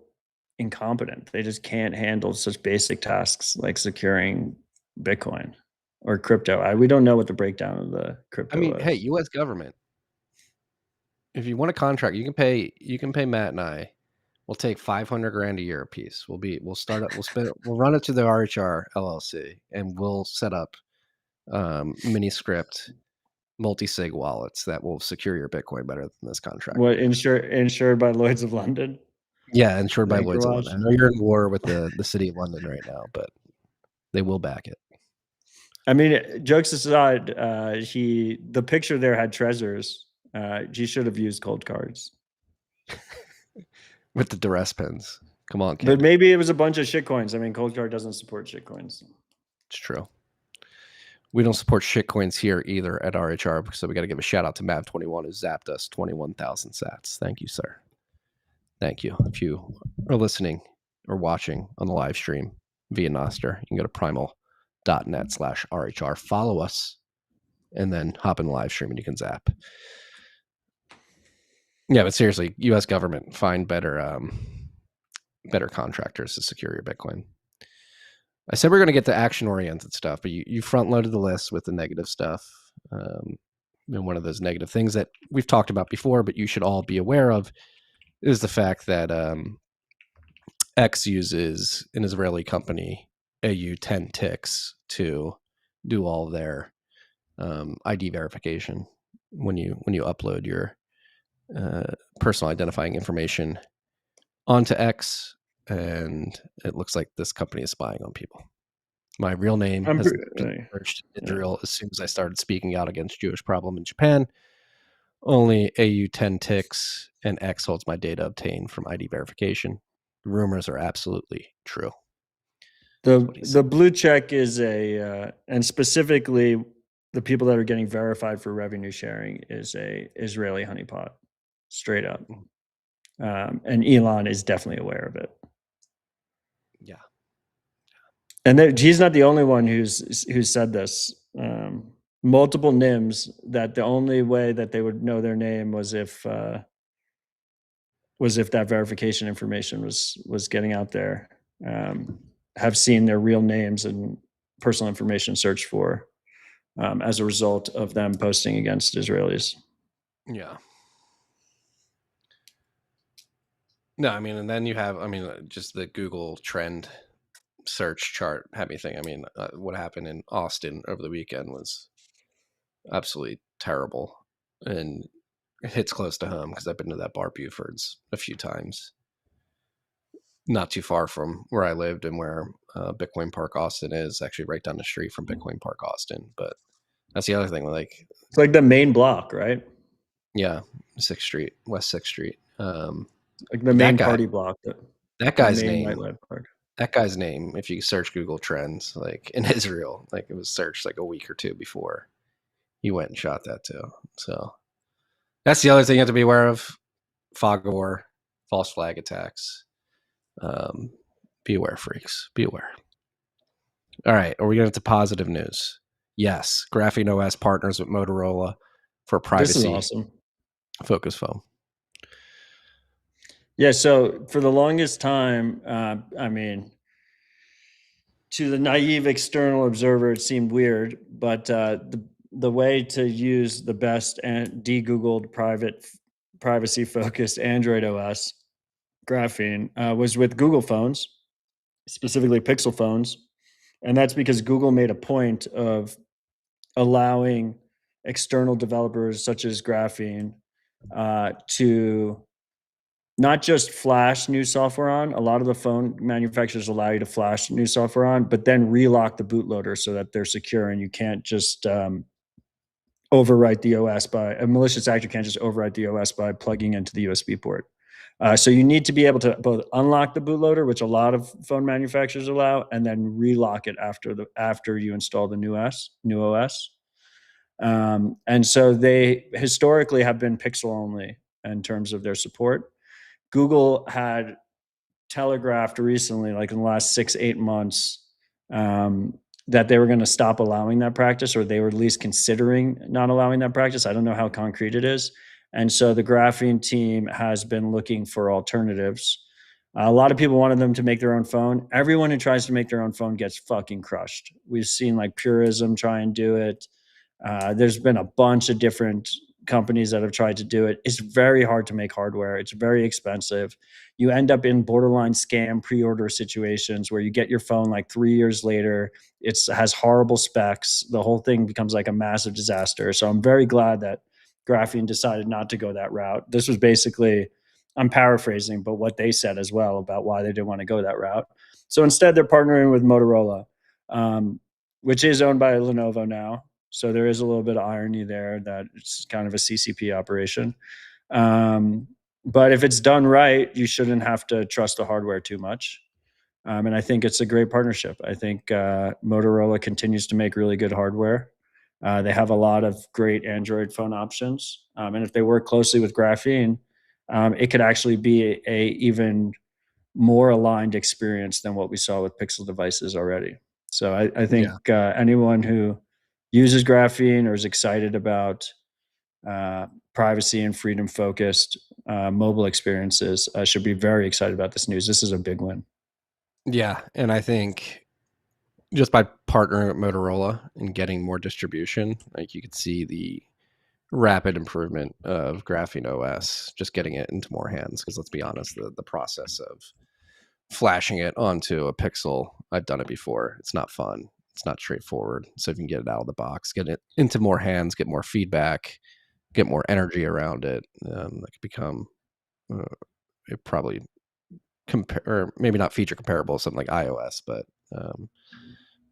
incompetent. They just can't handle such basic tasks like securing Bitcoin or crypto. We don't know what the breakdown of the crypto I mean, is. hey, U.S. government. If you want a contract, you can pay Matt and I. We'll take $500,000 a year a piece. We'll run it to the RHR LLC, and we'll set up mini script multi-sig wallets that will secure your Bitcoin better than this contract. What insured by Lloyd's of London? Yeah, insured by Bank Lloyd's of garage? London. I know you're in war with the city of London right now, but they will back it. I mean, jokes aside, the picture there had treasures. He should have used cold cards. With the duress pins. Come on, kid. But maybe it was a bunch of shitcoins. I mean, cold card doesn't support shitcoins. It's true. We don't support shitcoins here either at RHR, so we got to give a shout out to Mav21 who zapped us 21,000 sats. Thank you, sir. Thank you. If you are listening or watching on the live stream via Nostr, you can go to primal.net/RHR, follow us, and then hop in the live stream and you can zap. Yeah, but seriously, U.S. government, find better contractors to secure your Bitcoin. I said we're going to get to action-oriented stuff, but you front-loaded the list with the negative stuff. And one of those negative things that we've talked about before, but you should all be aware of, is the fact that X uses an Israeli company, AU10 ticks, to do all their ID verification when you upload your personal identifying information onto X, and it looks like this company is spying on people. My real name has been searched in Israel as soon as I started speaking out against Jewish problem in Japan. Only AU10 ticks and X holds my data obtained from ID verification. The rumors are absolutely true. The blue check is and specifically the people that are getting verified for revenue sharing is a Israeli honeypot, straight up. And Elon is definitely aware of it. Yeah. And he's not the only one who's said this. Multiple NIMs that the only way that they would know their name was if that verification information was getting out there. Have seen their real names and personal information searched for as a result of them posting against Israelis. Yeah. No, I mean, and then you have, just the Google trend search chart had me think. What happened in Austin over the weekend was absolutely terrible, and it hits close to home because I've been to that bar Buford's a few times, not too far from where I lived and where Bitcoin Park Austin is, actually right down the street from Bitcoin Park Austin. But that's the other thing, like it's like the main block, right? Yeah, 6th Street, West 6th Street. Like the main party block. That guy's main name. nightlife park. That guy's name, if you search Google Trends, like in Israel, like it was searched like a week or two before he went and shot that too. So that's the other thing you have to be aware of: fog of war, false flag attacks. Be aware, freaks. Be aware. All right, are we going to positive news? Yes, Graphene OS partners with Motorola for privacy. This is awesome. Focus phone. Yeah, so for the longest time, to the naive external observer, it seemed weird, but the way to use the best and de-Googled privacy-focused Android OS, Graphene, was with Google phones, specifically Pixel phones. And that's because Google made a point of allowing external developers such as Graphene to not just flash new software on. A lot of the phone manufacturers allow you to flash new software on, but then relock the bootloader so that they're secure and you can't just overwrite the OS a malicious actor can't just overwrite the OS by plugging into the USB port. So you need to be able to both unlock the bootloader, which a lot of phone manufacturers allow, and then relock it after you install the new OS. And so they historically have been Pixel only in terms of their support. Google had telegraphed recently, like in the last 6-8 months, that they were going to stop allowing that practice, or they were at least considering not allowing that practice. I don't know how concrete it is. And so the Graphene team has been looking for alternatives. A lot of people wanted them to make their own phone. Everyone who tries to make their own phone gets fucking crushed. We've seen like Purism try and do it. There's been a bunch of different companies that have tried to do it. It's very hard to make hardware. It's very expensive. You end up in borderline scam pre-order situations where you get your phone like 3 years later. It has horrible specs. The whole thing becomes like a massive disaster. So I'm very glad that Graphene decided not to go that route. This was basically, I'm paraphrasing, but what they said as well about why they didn't want to go that route. So instead, they're partnering with Motorola, which is owned by Lenovo now. So there is a little bit of irony there that it's kind of a CCP operation. But if it's done right, you shouldn't have to trust the hardware too much. And I think it's a great partnership. I think Motorola continues to make really good hardware. They have a lot of great Android phone options. And if they work closely with Graphene, it could actually be a even more aligned experience than what we saw with Pixel devices already. So I think anyone who uses Graphene or is excited about privacy and freedom focused mobile experiences should be very excited about this news. This is a big win. Yeah, and I think just by partnering with Motorola and getting more distribution, like you could see the rapid improvement of Graphene OS, just getting it into more hands. Because let's be honest, the process of flashing it onto a Pixel, I've done it before. It's not fun. It's not straightforward. So if you can get it out of the box, get it into more hands, get more feedback, get more energy around it, that could become it probably or maybe not feature comparable to something like iOS, but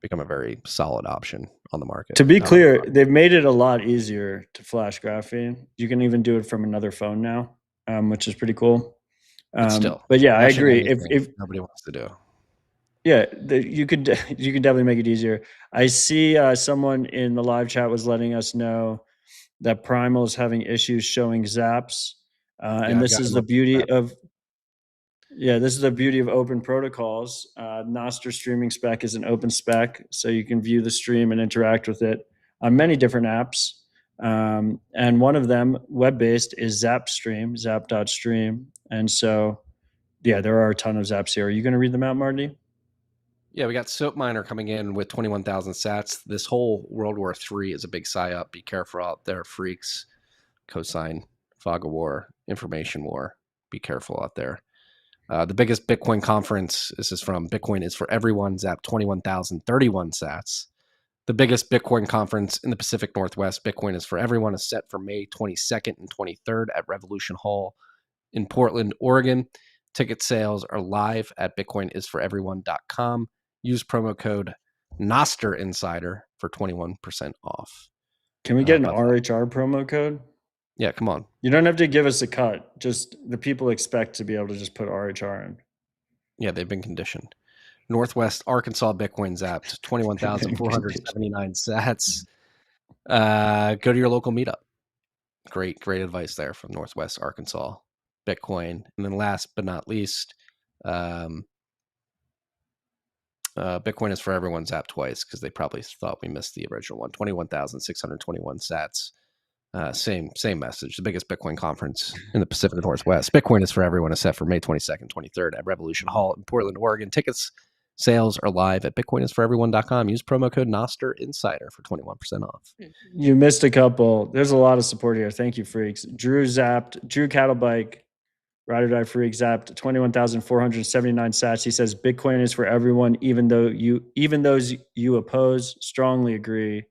become a very solid option on the market. To be clear, they've made it a lot easier to flash Graphene. You can even do it from another phone now, which is pretty cool. But yeah, I agree. If nobody wants to do, yeah, you could definitely make it easier. I see someone in the live chat was letting us know that Primal is having issues showing Zaps, and this is the beauty of open protocols. Nostr streaming spec is an open spec, so you can view the stream and interact with it on many different apps. And one of them, web-based, is Zapstream, zap.stream. And so, yeah, there are a ton of Zaps here. Are you going to read them out, Marty? Yeah, we got Soap Miner coming in with 21,000 sats. This whole World War III is a big psyop. Be careful out there, freaks. Cosine, fog of war, information war. Be careful out there. The biggest Bitcoin conference, this is from Bitcoin is for Everyone, Zap 21,031 sats. The biggest Bitcoin conference in the Pacific Northwest, Bitcoin is for Everyone, is set for May 22nd and 23rd at Revolution Hall in Portland, Oregon. Ticket sales are live at bitcoinisforeveryone.com. Use promo code Nostr Insider for 21% off. Can we get an RHR promo code? Yeah, come on. You don't have to give us a cut. Just the people expect to be able to just put RHR in. Yeah, they've been conditioned. Northwest Arkansas Bitcoin zapped 21,479 sats. Go to your local meetup. Great advice there from Northwest Arkansas Bitcoin. And then last but not least, Bitcoin is for Everyone zapped twice because they probably thought we missed the original one. 21,621 sats. Same message. The biggest Bitcoin conference in the Pacific Northwest. Bitcoin is for Everyone is set for May 22nd, 23rd at Revolution Hall in Portland, Oregon. Tickets sales are live at bitcoinisforeveryone.com. Use promo code Nostr Insider for 21% off. You missed a couple. There's a lot of support here. Thank you, freaks. Drew Cattlebike, Ride or Die Freak zapped 21,479 sats. He says Bitcoin is for everyone, even those you oppose. Strongly agree.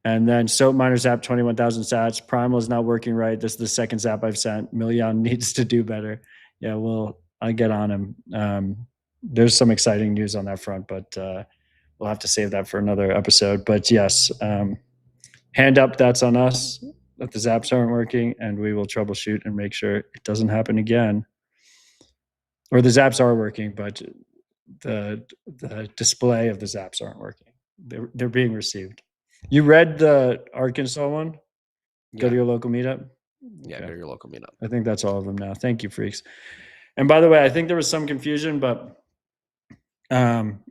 And then Soap Miner zapped 21,000 sats. Primal is not working right. This is the second zap I've sent. Million needs to do better. Yeah, I'll get on him. There's some exciting news on that front, but we'll have to save that for another episode. But yes, hand up, that's on us. that the Zaps aren't working, and we will troubleshoot and make sure it doesn't happen again. Or the Zaps are working, but the display of the Zaps aren't working. They're being received. You read the Arkansas one? Go Yeah. to your local meetup? Yeah, Okay. go to your local meetup. I think that's all of them now. Thank you, freaks. And by the way, I think there was some confusion, but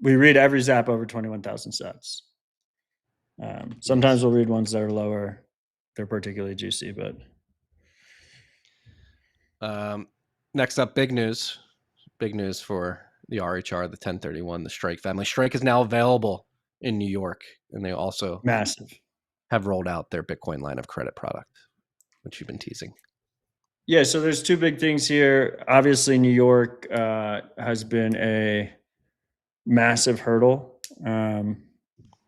we read every Zap over 21,000 sats. Sometimes Yes. we'll read ones that are lower. They're particularly juicy, but next up, big news for the RHR, the 1031, the Strike family. Strike is now available in New York, and they also massive. have rolled out their Bitcoin line of credit product, which you've been teasing. Yeah, so there's two big things here. Obviously, New York has been a massive hurdle.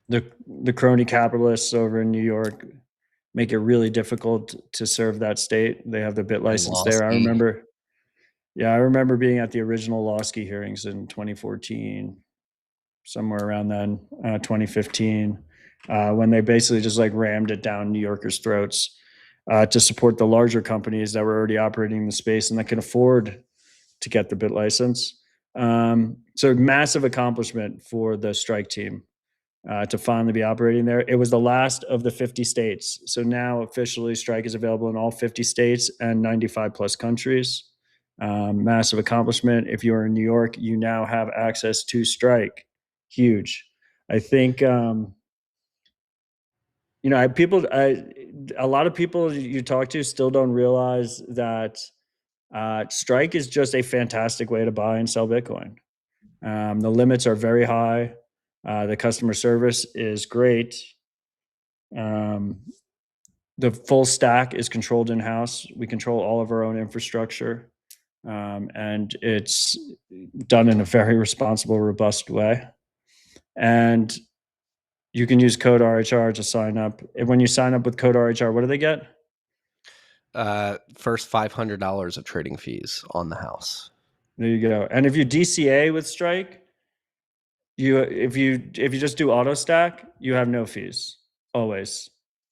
The crony capitalists over in New York make it really difficult to serve that state. They have the bit license there. I remember being at the original Lawsky hearings in 2014, somewhere around then, 2015, when they basically just like rammed it down New Yorkers' throats to support the larger companies that were already operating in the space and that can afford to get the bit license. So massive accomplishment for the Strike team to finally be operating there. It was the last of the 50 states. So now officially Strike is available in all 50 states and 95 plus countries. Massive accomplishment. If you're in New York, you now have access to Strike. Huge. I think, a lot of people you talk to still don't realize that Strike is just a fantastic way to buy and sell Bitcoin. The limits are very high. The customer service is great. The full stack is controlled in-house. We control all of our own infrastructure. And it's done in a very responsible, robust way. And you can use code RHR to sign up. And when you sign up with code RHR, what do they get? First $500 of trading fees on the house. There you go. And if you DCA with Strike, if you just do auto stack, you have no fees, always,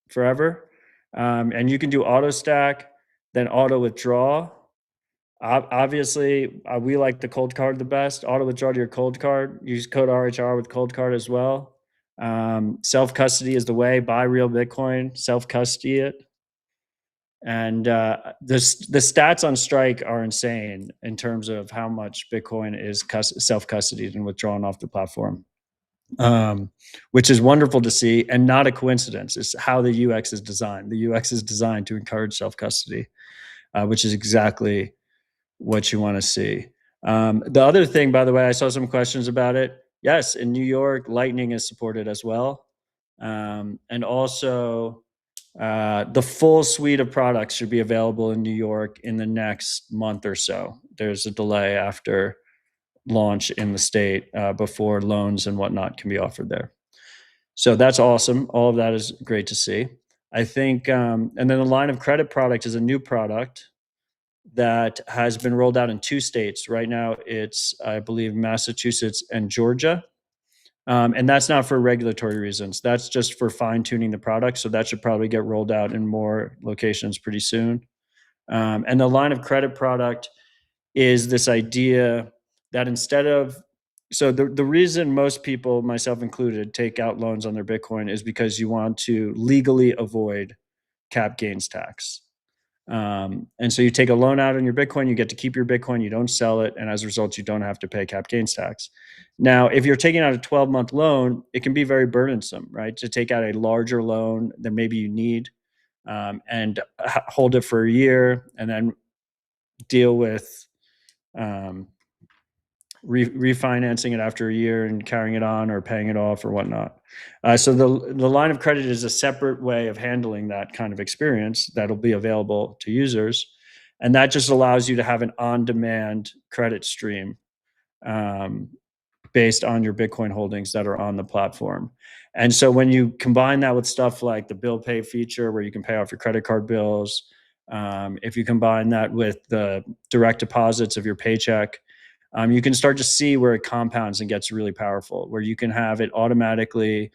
forever. And you can do auto stack, then auto withdraw. Obviously, we like the cold card the best. Auto withdraw to your cold card. Use code RHR with cold card as well. Self custody is the way. Buy real Bitcoin, self custody it. And the stats on Strike are insane in terms of how much Bitcoin is self-custodied and withdrawn off the platform, which is wonderful to see and not a coincidence. It's how the UX is designed. The UX is designed to encourage self-custody, which is exactly what you want to see. The other thing, by the way, I saw some questions about it. Yes, in New York, Lightning is supported as well. And also, the full suite of products should be available in New York in the next month or so. There's a delay after launch in the state before loans and whatnot can be offered there. So that's awesome. All of that is great to see. I think, and then the line of credit product is a new product that has been rolled out in 2 states. Right now, it's, I believe, Massachusetts and Georgia. And that's not for regulatory reasons. That's just for fine tuning the product. So that should probably get rolled out in more locations pretty soon. And the line of credit product is this idea that instead of, so the reason most people, myself included, take out loans on their Bitcoin is because you want to legally avoid cap gains tax. And so you take a loan out on your Bitcoin, you get to keep your Bitcoin, you don't sell it, and as a result, you don't have to pay cap gains tax. Now, if you're taking out a 12-month loan, it can be very burdensome, right? To take out a larger loan than maybe you need and hold it for a year and then deal with refinancing it after a year and carrying it on or paying it off or whatnot. So the line of credit is a separate way of handling that kind of experience that'll be available to users. And that just allows you to have an on-demand credit stream based on your Bitcoin holdings that are on the platform. And so when you combine that with stuff like the bill pay feature where you can pay off your credit card bills, if you combine that with the direct deposits of your paycheck, you can start to see where it compounds and gets really powerful, where you can have it automatically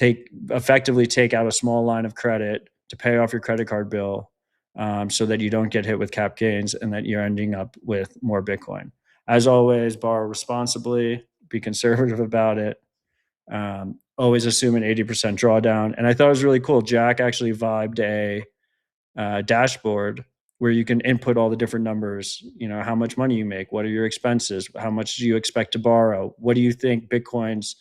effectively take out a small line of credit to pay off your credit card bill, so that you don't get hit with cap gains and that you're ending up with more Bitcoin. As always, borrow responsibly, be conservative about it. Always assume an 80% drawdown. And I thought it was really cool. Jack actually vibed a dashboard where you can input all the different numbers, how much money you make, what are your expenses, how much do you expect to borrow, what do you think Bitcoin's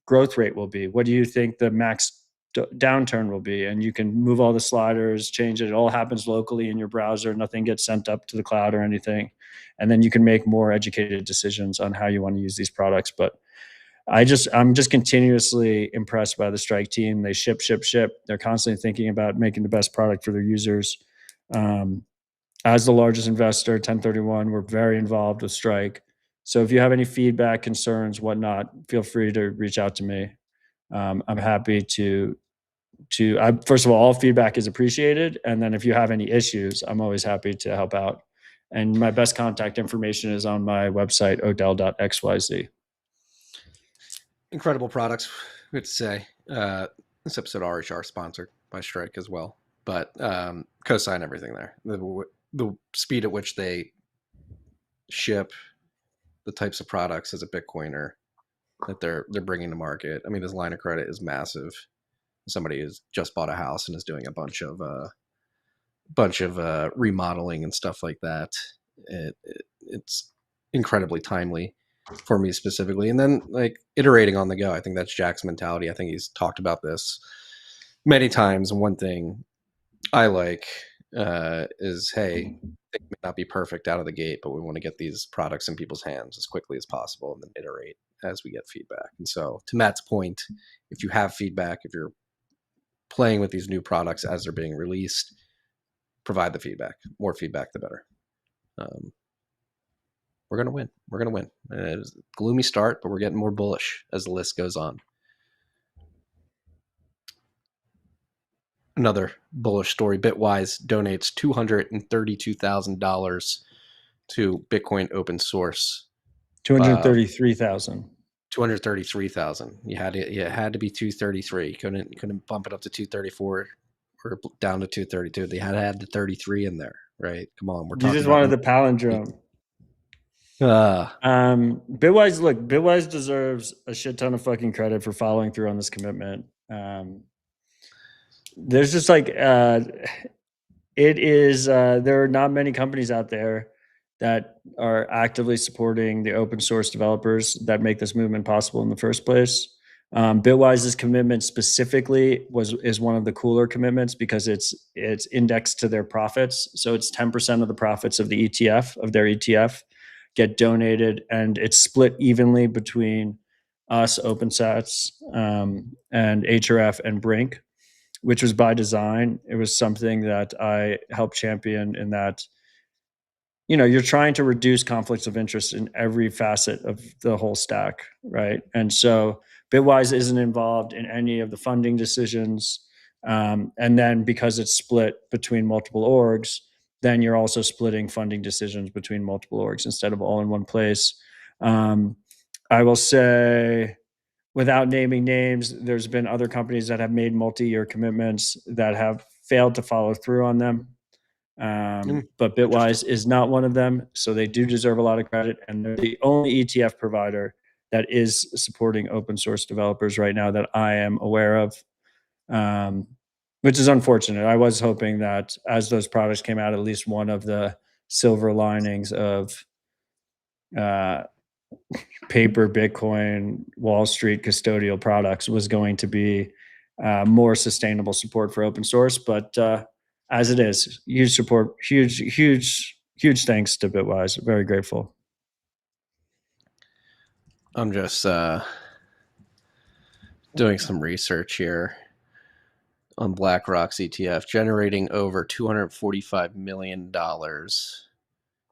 growth rate will be, what do you think the max downturn will be, and you can move all the sliders, change it. It all happens locally in your browser. Nothing gets sent up to the cloud or anything. And then you can make more educated decisions on how you want to use these products. But I'm just continuously impressed by the Strike team. They ship. They're constantly thinking about making the best product for their users. As the largest investor, 1031, we're very involved with Strike. So if you have any feedback, concerns, whatnot, feel free to reach out to me. I'm happy to first of all feedback is appreciated. And then if you have any issues, I'm always happy to help out. And my best contact information is on my website, odell.xyz. Incredible products, good to say. This episode RHR sponsored by Strike as well, but co-sign everything there. The speed at which they ship, the types of products as a Bitcoiner that they're bringing to market. I mean, this line of credit is massive. Somebody has just bought a house and is doing a bunch of remodeling and stuff like that. It's incredibly timely for me specifically. And then like iterating on the go. I think that's Jack's mentality. I think he's talked about this many times. And one thing I like is, hey, it may not be perfect out of the gate, but we want to get these products in people's hands as quickly as possible and then iterate as we get feedback. And so to Matt's point, if you have feedback, if you're playing with these new products as they're being released, provide the feedback. More feedback, the better. We're going to win. We're going to win. It was a gloomy start, but we're getting more bullish as the list goes on. Another bullish story. Bitwise donates $232,000 to Bitcoin open source. 233,000. 233,000. You had to be 233. Couldn't bump it up to 234 or down to 232. They had to add the 33 in there, right? Come on, we're talking. You just wanted the palindrome. Bitwise deserves a shit ton of fucking credit for following through on this commitment. There's just like there are not many companies out there that are actively supporting the open source developers that make this movement possible in the first place. Bitwise's commitment specifically is one of the cooler commitments because it's indexed to their profits. So it's 10% of the profits of the ETF, of their ETF, get donated, and it's split evenly between us, OpenSats, and HRF and Brink, which was by design. It was something that I helped champion in that, you're trying to reduce conflicts of interest in every facet of the whole stack, right? And so Bitwise isn't involved in any of the funding decisions. And then because it's split between multiple orgs, then you're also splitting funding decisions between multiple orgs instead of all in one place. I will say, without naming names, there's been other companies that have made multi-year commitments that have failed to follow through on them. But Bitwise is not one of them, so they do deserve a lot of credit. And they're the only ETF provider that is supporting open source developers right now that I am aware of, which is unfortunate. I was hoping that as those products came out, at least one of the silver linings of paper Bitcoin Wall Street custodial products was going to be more sustainable support for open source. But as it is, huge support, huge thanks to Bitwise. Very grateful. I'm just doing some research here on BlackRock's ETF, generating over $245 million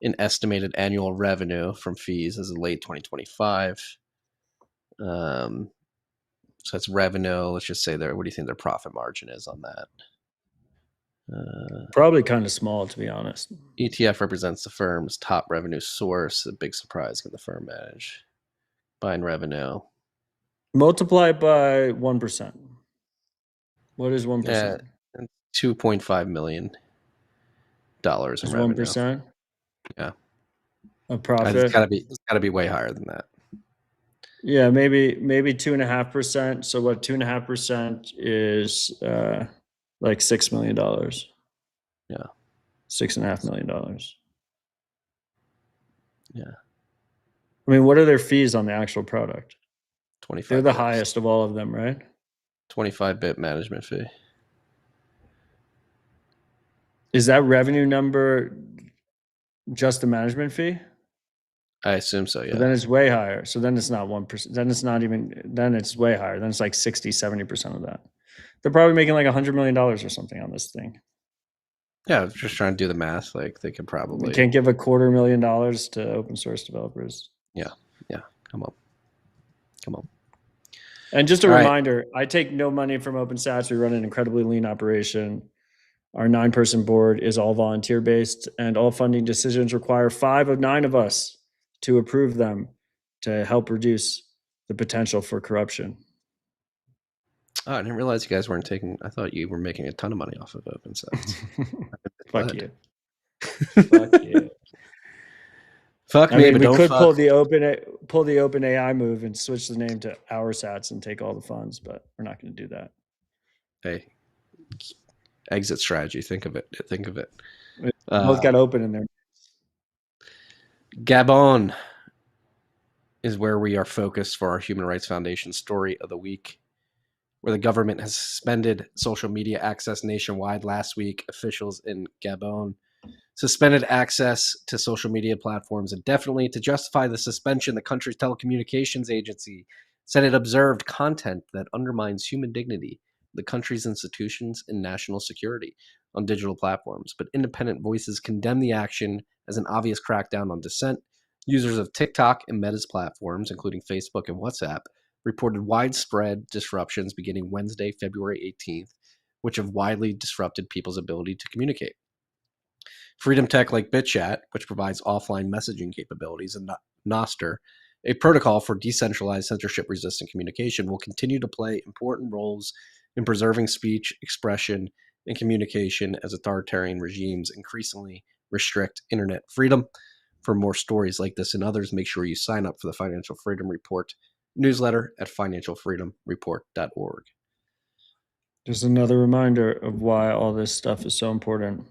in estimated annual revenue from fees as of late 2025. So that's revenue. Let's just say what do you think their profit margin is on that? Probably kind of small, to be honest. ETF represents the firm's top revenue source. A big surprise can the firm manage buying revenue. Multiply by 1%. What is 1%? $2.5 million in Is revenue. 1%? Yeah. Of profit? It's gotta be way higher than that. Yeah, maybe 2.5%. So what 2.5% is like $6 million. Yeah. $6.5 million. Yeah. I mean, what are their fees on the actual product? 25 They're the bips. highest of all of them, right? 25 bit management fee. Is that revenue number just the management fee? I assume so, So yeah. then it's way higher. So then it's not 1%. Then it's not even, then it's way higher. Then it's like 60, 70% of that. They're probably making like $100 million or something on this thing. Yeah, just trying to do the math. Like they could probably. We can't give $250,000 to open source developers. Yeah. Come on. And just a All right. reminder, I take no money from OpenSats. We run an incredibly lean operation. Our 9-person board is all volunteer based, and all funding decisions require 5 of 9 of us to approve them to help reduce the potential for corruption. Oh, I didn't realize you guys weren't taking. I thought you were making a ton of money off of OpenSats. Fuck you. Fuck you. Fuck I me, mean, but we don't could fuck. pull the open AI move and switch the name to Our Sats and take all the funds, but we're not going to do that. Hey, exit strategy. Think of it. Both got open in there. Gabon is where we are focused for our Human Rights Foundation story of the week, where the government has suspended social media access nationwide last week. Officials in Gabon suspended access to social media platforms indefinitely. To justify the suspension, the country's telecommunications agency said it observed content that undermines human dignity, the country's institutions, and national security on digital platforms. But independent voices condemn the action as an obvious crackdown on dissent. Users of TikTok and Meta's platforms, including Facebook and WhatsApp, reported widespread disruptions beginning Wednesday, February 18th, which have widely disrupted people's ability to communicate. Freedom tech like BitChat, which provides offline messaging capabilities, and Nostr, a protocol for decentralized censorship-resistant communication, will continue to play important roles in preserving speech, expression, and communication as authoritarian regimes increasingly restrict internet freedom. For more stories like this and others, make sure you sign up for the Financial Freedom Report newsletter at financialfreedomreport.org. Just another reminder of why all this stuff is so important.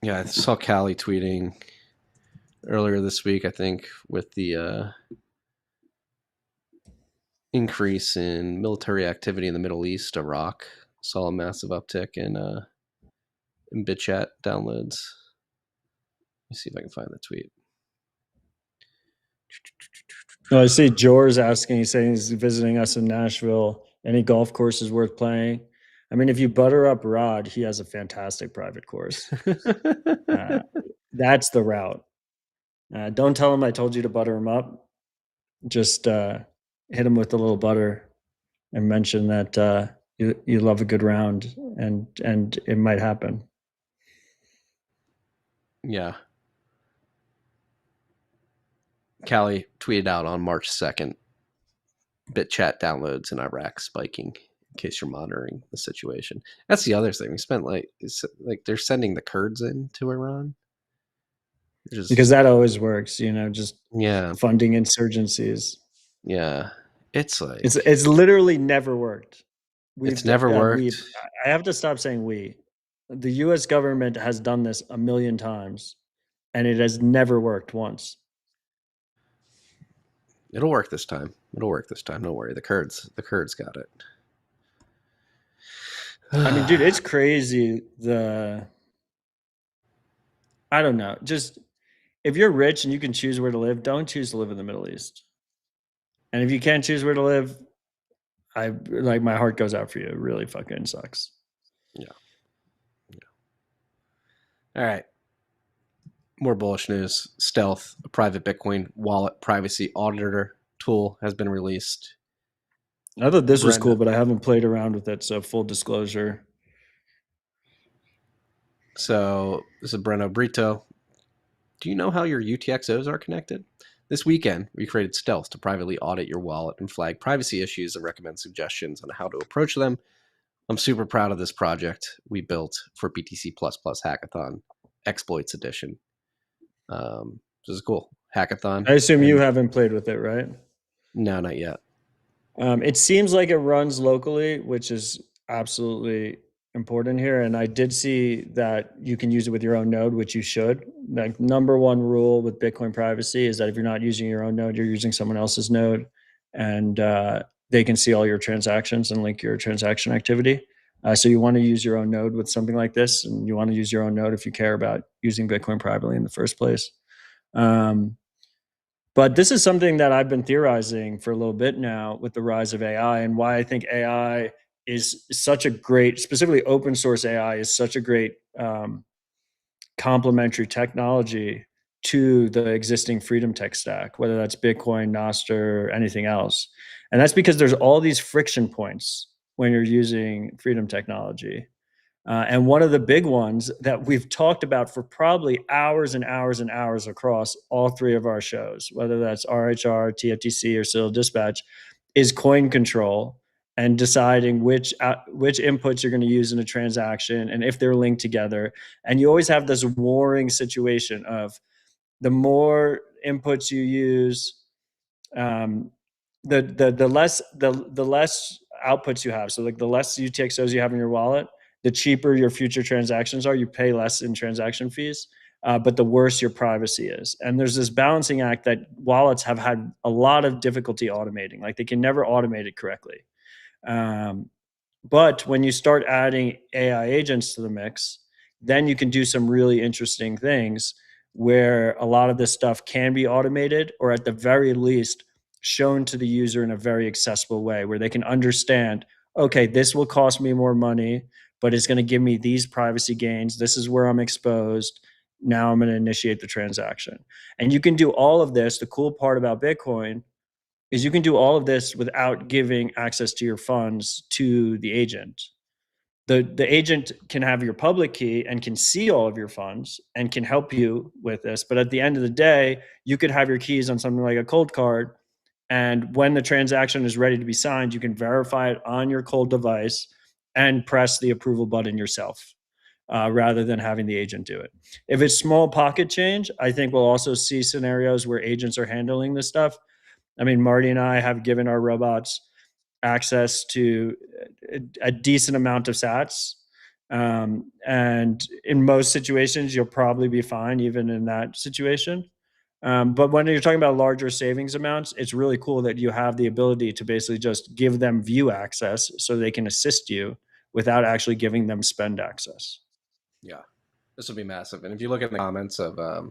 Yeah, I saw Callie tweeting earlier this week, I think, with the increase in military activity in the Middle East. Iraq saw a massive uptick in BitChat downloads. Let me see if I can find the tweet. No, I see Jor's asking, he's saying he's visiting us in Nashville. Any golf courses worth playing? I mean, if you butter up Rod, he has a fantastic private course. That's the route. Don't tell him I told you to butter him up. Just hit him with a little butter and mention that you love a good round, and it might happen. Yeah. Callie tweeted out on March 2nd, BitChat downloads in Iraq spiking, in case you're monitoring the situation. That's the other thing. We spent like they're sending the Kurds into Iran. Because that always works, just yeah, funding insurgencies. Yeah. It's like it's literally never worked. It's never worked. I have to stop saying we. The US government has done this a million times and it has never worked once. It'll work this time. Don't worry. The Kurds got it. I mean, dude, it's crazy. I don't know. Just if you're rich and you can choose where to live, don't choose to live in the Middle East. And if you can't choose where to live, my heart goes out for you. It really fucking sucks. Yeah. All right. More bullish news. Stealth, a private Bitcoin wallet privacy auditor tool, has been released. I thought this was cool, but I haven't played around with it. So full disclosure. So this is Breno Brito. Do you know how your UTXOs are connected? This weekend, we created Stealth to privately audit your wallet and flag privacy issues and recommend suggestions on how to approach them I'm super proud of this project we built for BTC++ Hackathon Exploits Edition. This is cool. Hackathon. I assume you haven't played with it, right? No, not yet. It seems like it runs locally, which is absolutely important here. And I did see that you can use it with your own node, which you should. Like number one rule with Bitcoin privacy is that if you're not using your own node, you're using someone else's node, and they can see all your transactions and link your transaction activity. So you want to use your own node with something like this, and you want to use your own node if you care about using Bitcoin privately in the first place. But this is something that I've been theorizing for a little bit now with the rise of AI, and why I think AI is such a great, specifically open source AI is such a great complementary technology to the existing freedom tech stack, whether that's Bitcoin, Nostr, or anything else. And that's because there's all these friction points when you're using freedom technology. And one of the big ones that we've talked about for probably hours and hours and hours across all three of our shows, whether that's RHR, TFTC, or Civil Dispatch, is coin control and deciding which inputs you're going to use in a transaction and if they're linked together. And you always have this warring situation of the more inputs you use, the less outputs you have. So like the less UTXOs you have in your wallet, the cheaper your future transactions are. You pay less in transaction fees, but the worse your privacy is. And there's this balancing act that wallets have had a lot of difficulty automating. Like they can never automate it correctly. But when you start adding AI agents to the mix, then you can do some really interesting things where a lot of this stuff can be automated, or at the very least shown to the user in a very accessible way where they can understand, okay, this will cost me more money, but it's going to give me these privacy gains. This is where I'm exposed. Now I'm going to initiate the transaction. And you can do all of this. The cool part about Bitcoin is you can do all of this without giving access to your funds to the agent. The agent can have your public key and can see all of your funds and can help you with this. But at the end of the day, you could have your keys on something like a cold card. And when the transaction is ready to be signed, you can verify it on your cold device and press the approval button yourself, rather than having the agent do it. If it's small pocket change, I think we'll also see scenarios where agents are handling this stuff. I mean, Marty and I have given our robots access to a decent amount of sats. And in most situations, you'll probably be fine even in that situation. But when you're talking about larger savings amounts, it's really cool that you have the ability to basically just give them view access so they can assist you without actually giving them spend access. Yeah, this will be massive. And if you look at the comments of the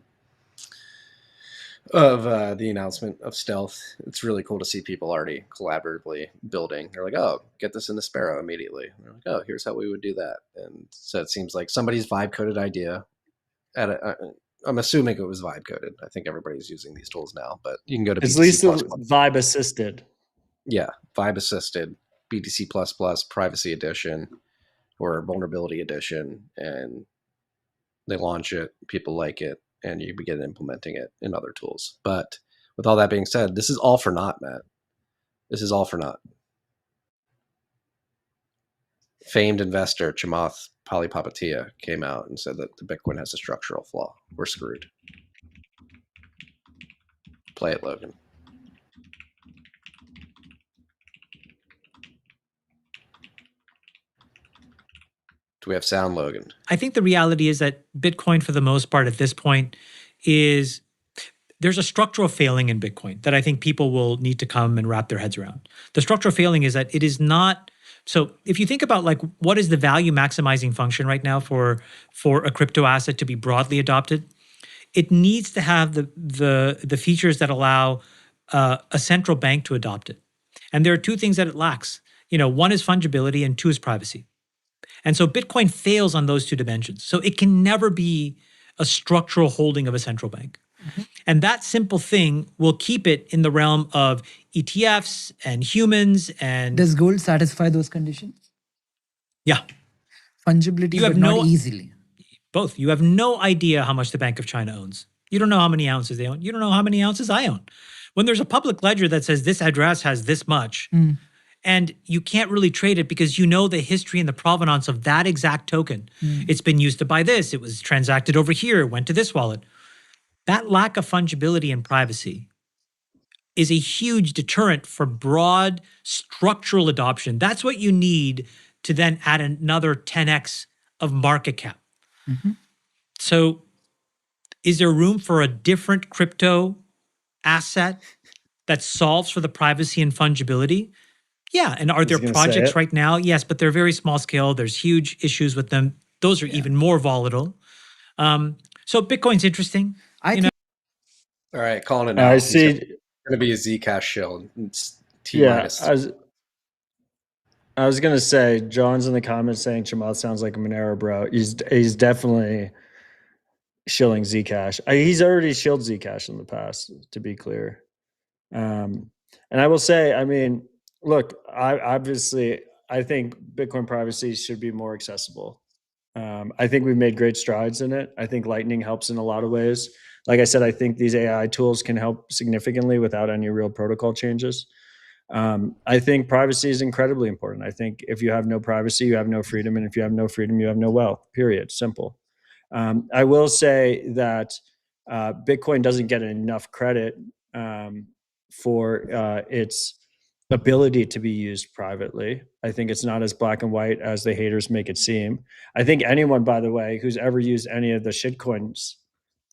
announcement of Stealth, it's really cool to see people already collaboratively building. They're like, oh, get this into Sparrow immediately. And they're like, oh, here's how we would do that. And so it seems like somebody's vibe coded idea. I'm assuming it was vibe coded. I think everybody's using these tools now, but you can go to at least vibe assisted. Yeah, vibe assisted, BTC++ privacy edition or vulnerability edition, and they launch it, people like it, and you begin implementing it in other tools. But with all that being said, this is all for naught, Matt. This is all for naught. Famed investor Chamath Palihapitiya came out and said that the Bitcoin has a structural flaw. We're screwed. Play it, Logan. Do we have sound, Logan? I think the reality is that Bitcoin, for the most part at this point, is there's a structural failing in Bitcoin that I think people will need to come and wrap their heads around. The structural failing is that it is not. So if you think about like what is the value maximizing function right now for a crypto asset to be broadly adopted, it needs to have the features that allow a central bank to adopt it. And there are two things that it lacks. One is fungibility and two is privacy. And so Bitcoin fails on those two dimensions. So it can never be a structural holding of a central bank. Mm-hmm. And that simple thing will keep it in the realm of ETFs and humans. And does gold satisfy those conditions? Yeah. Fungibility, but not easily. Both. You have no idea how much the Bank of China owns. You don't know how many ounces they own. You don't know how many ounces I own. When there's a public ledger that says this address has this much, And you can't really trade it because you know the history and the provenance of that exact token. It's been used to buy this. It was transacted over here. It went to this wallet. That lack of fungibility and privacy is a huge deterrent for broad structural adoption. That's what you need to then add another 10x of market cap. So is there room for a different crypto asset that solves for the privacy and fungibility? Yeah. And are there projects right now? Yes, but they're very small scale. There's huge issues with them. Those are even more volatile. So Bitcoin's interesting. I think All right, calling it now. I He's see. going to be a Zcash shill. It's T Yeah, minus. I was gonna say, John's in the comments saying Chamath sounds like a Monero bro. He's definitely shilling Zcash. He's already shilled Zcash in the past, to be clear. And I will say, I mean, look, I think Bitcoin privacy should be more accessible. I think we've made great strides in it. I think Lightning helps in a lot of ways. Like I said, I think these AI tools can help significantly without any real protocol changes. I think privacy is incredibly important. I think if you have no privacy, you have no freedom. And if you have no freedom, you have no wealth, period. Simple. I will say that Bitcoin doesn't get enough credit for its ability to be used privately. I think it's not as black and white as the haters make it seem. I think anyone, by the way, who's ever used any of the shitcoins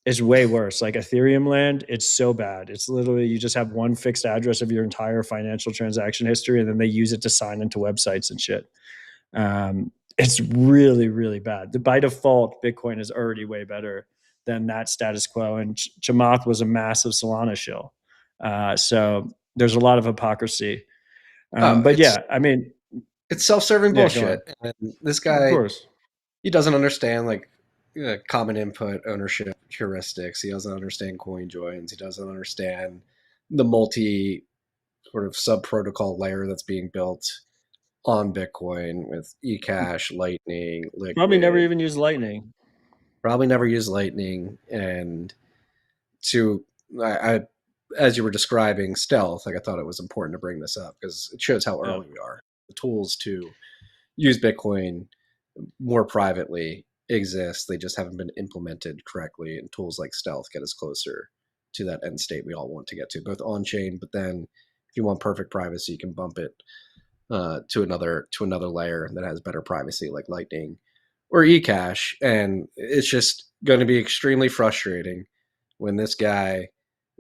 is way worse. Like Ethereum land, it's so bad. It's literally, you just have one fixed address of your entire financial transaction history, and then they use it to sign into websites and shit. It's really, really bad. By default, Bitcoin is already way better than that status quo. And Chamath was a massive Solana shill. So there's a lot of hypocrisy. But yeah, I mean, it's self-serving bullshit. And this guy, of course, he doesn't understand like common input ownership heuristics. He doesn't understand coin joins. He doesn't understand the multi sort of sub protocol layer that's being built on Bitcoin with eCash, Lightning, Liquid. Probably never even used Lightning. Probably never used Lightning. And I as you were describing stealth, like I thought it was important to bring this up because it shows how early we are. The tools to use Bitcoin more privately exist. They just haven't been implemented correctly. And tools like stealth get us closer to that end state we all want to get to, both on chain, but then if you want perfect privacy, you can bump it to another layer that has better privacy, like Lightning or eCash. And it's just going to be extremely frustrating when this guy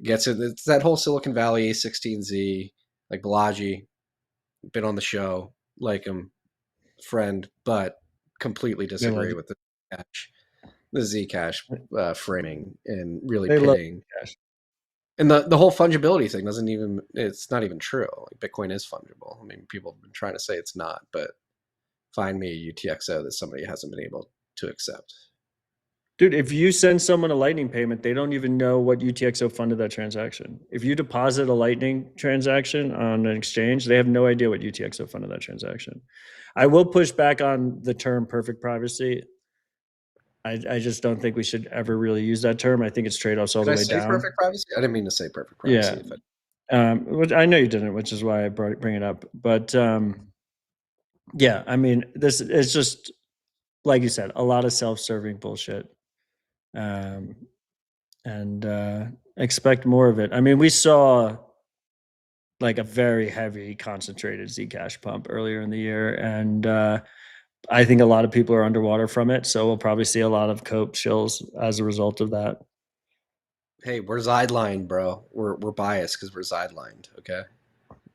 gets it. It's that whole Silicon Valley 16Z, like Balaji, been on the show, like him, friend, but completely disagree with the Zcash framing and really pitting. And the whole fungibility thing it's not even true. Like Bitcoin is fungible. I mean, people have been trying to say it's not, but find me a UTXO that somebody hasn't been able to accept. Dude, if you send someone a Lightning payment, they don't even know what UTXO funded that transaction. If you deposit a Lightning transaction on an exchange, they have no idea what UTXO funded that transaction. I will push back on the term perfect privacy. I just don't think we should ever really use that term. I think it's trade-offs all the way down. Perfect privacy? I didn't mean to say perfect privacy. Yeah. I know you didn't, which is why I bring it up. But yeah, I mean, this is just, like you said, a lot of self-serving bullshit. And expect more of it. I mean, we saw like a very heavy concentrated Zcash pump earlier in the year, and I think a lot of people are underwater from it. So we'll probably see a lot of cope shills as a result of that. Hey, we're sidelined, bro. We're biased because we're sidelined. Okay,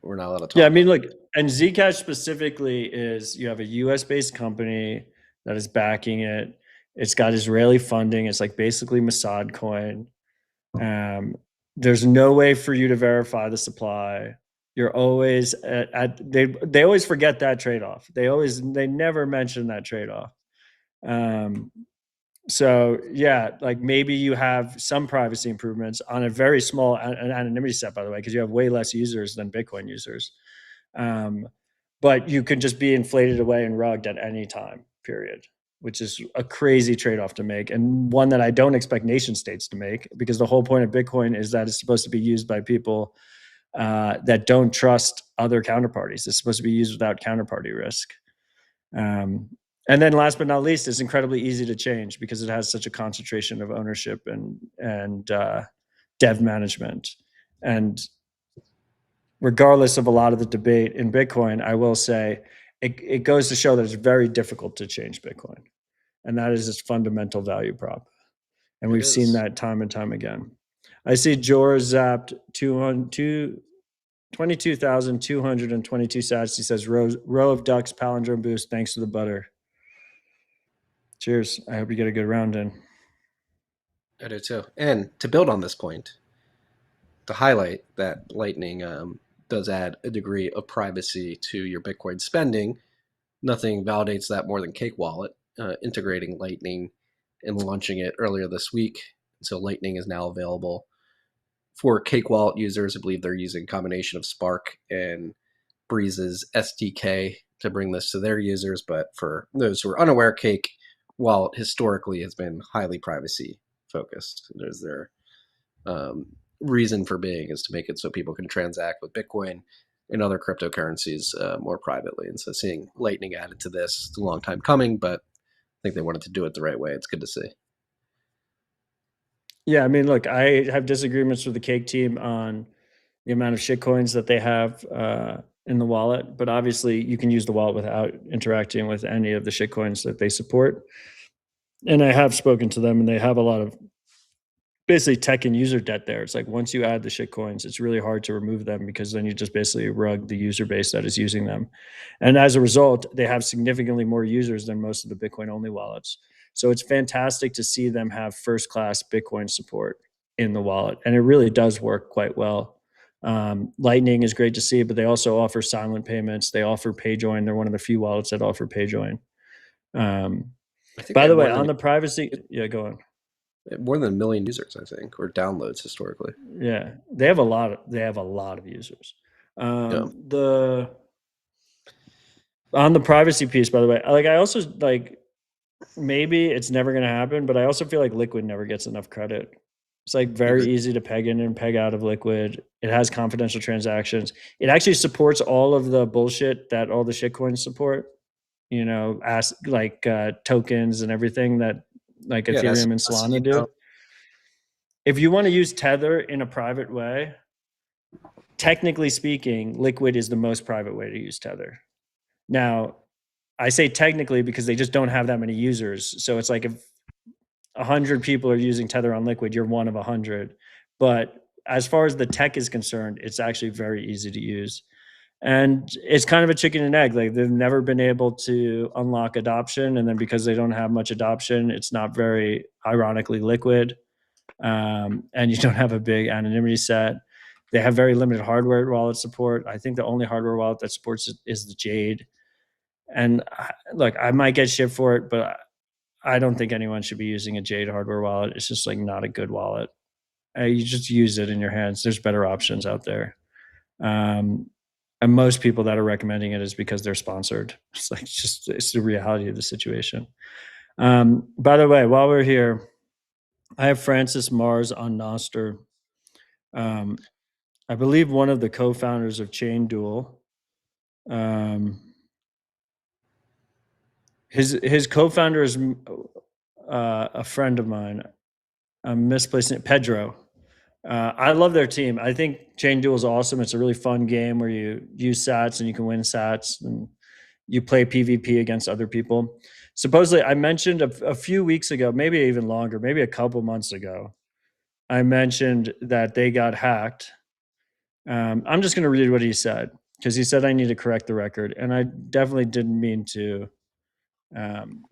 we're not allowed to talk. Yeah, I mean, look, and Zcash specifically is, you have a US based company that is backing it. It's got Israeli funding. It's like basically Mossad coin. There's no way for you to verify the supply. You're always they always forget that trade-off. They never mention that trade-off. So yeah, like maybe you have some privacy improvements on a very small anonymity set, by the way, because you have way less users than Bitcoin users. But you can just be inflated away and rugged at any time, period, which is a crazy trade-off to make, and one that I don't expect nation states to make, because the whole point of Bitcoin is that it's supposed to be used by people that don't trust other counterparties. It's supposed to be used without counterparty risk. And then last but not least, it's incredibly easy to change because it has such a concentration of ownership and dev management. And regardless of a lot of the debate in Bitcoin, I will say it goes to show that it's very difficult to change Bitcoin. And that is its fundamental value prop. And we've seen that time and time again. I see Jor zapped 22,222 sats. He says, row of ducks, palindrome boost. Thanks to the butter. Cheers. I hope you get a good round in. I do too. And to build on this point, to highlight that Lightning does add a degree of privacy to your Bitcoin spending. Nothing validates that more than Cake Wallet, integrating Lightning and launching it earlier this week. So Lightning is now available for Cake Wallet users. I believe they're using a combination of Spark and Breeze's SDK to bring this to their users. But for those who are unaware, Cake Wallet historically has been highly privacy focused. There's their reason for being is to make it so people can transact with Bitcoin and other cryptocurrencies more privately. And so seeing Lightning added to this, it's a long time coming, but I think they wanted to do it the right way. It's good to see. Yeah, I mean, look, I have disagreements with the Cake team on the amount of shitcoins that they have in the wallet, but obviously you can use the wallet without interacting with any of the shitcoins that they support. And I have spoken to them, and they have a lot of basically tech and user debt there. It's like once you add the shitcoins, it's really hard to remove them because then you just basically rug the user base that is using them. And as a result, they have significantly more users than most of the Bitcoin only wallets. So it's fantastic to see them have first-class Bitcoin support in the wallet. And it really does work quite well. Lightning is great to see, but they also offer silent payments. They offer PayJoin. They're one of the few wallets that offer PayJoin. By the way, on the privacy, yeah, go on. More than 1 million users, I think, or downloads historically. Yeah, they have a lot of users. On the privacy piece, by the way, like I also like maybe it's never going to happen, but I also feel like Liquid never gets enough credit. It's like very easy to peg in and peg out of Liquid. It has confidential transactions. It actually supports all of the bullshit that all the shitcoins support. You know, tokens and everything that like Ethereum and Solana do. If you want to use Tether in a private way, technically speaking, Liquid is the most private way to use Tether. Now, I say technically because they just don't have that many users. So it's like if 100 people are using Tether on Liquid, you're one of 100. But as far as the tech is concerned, it's actually very easy to use. And it's kind of a chicken and egg. Like they've never been able to unlock adoption. And then because they don't have much adoption, it's not very ironically liquid. And you don't have a big anonymity set. They have very limited hardware wallet support. I think the only hardware wallet that supports it is the Jade. And look, I might get shit for it, but I don't think anyone should be using a Jade hardware wallet. It's just like not a good wallet. You just use it in your hands. There's better options out there. And most people that are recommending it is because they're sponsored. It's like it's the reality of the situation. By the way, while we're here, I have Francis Mars on Nostr. I believe one of the co-founders of ChainDuel. His co-founder is a friend of mine. I'm misplacing it, Pedro. I love their team. I think ChainDuel is awesome. It's a really fun game where you use sats and you can win sats and you play PvP against other people. Supposedly, I mentioned a few weeks ago, maybe even longer, maybe a couple months ago, I mentioned that they got hacked. I'm just going to read what he said because he said I need to correct the record. And I definitely didn't mean to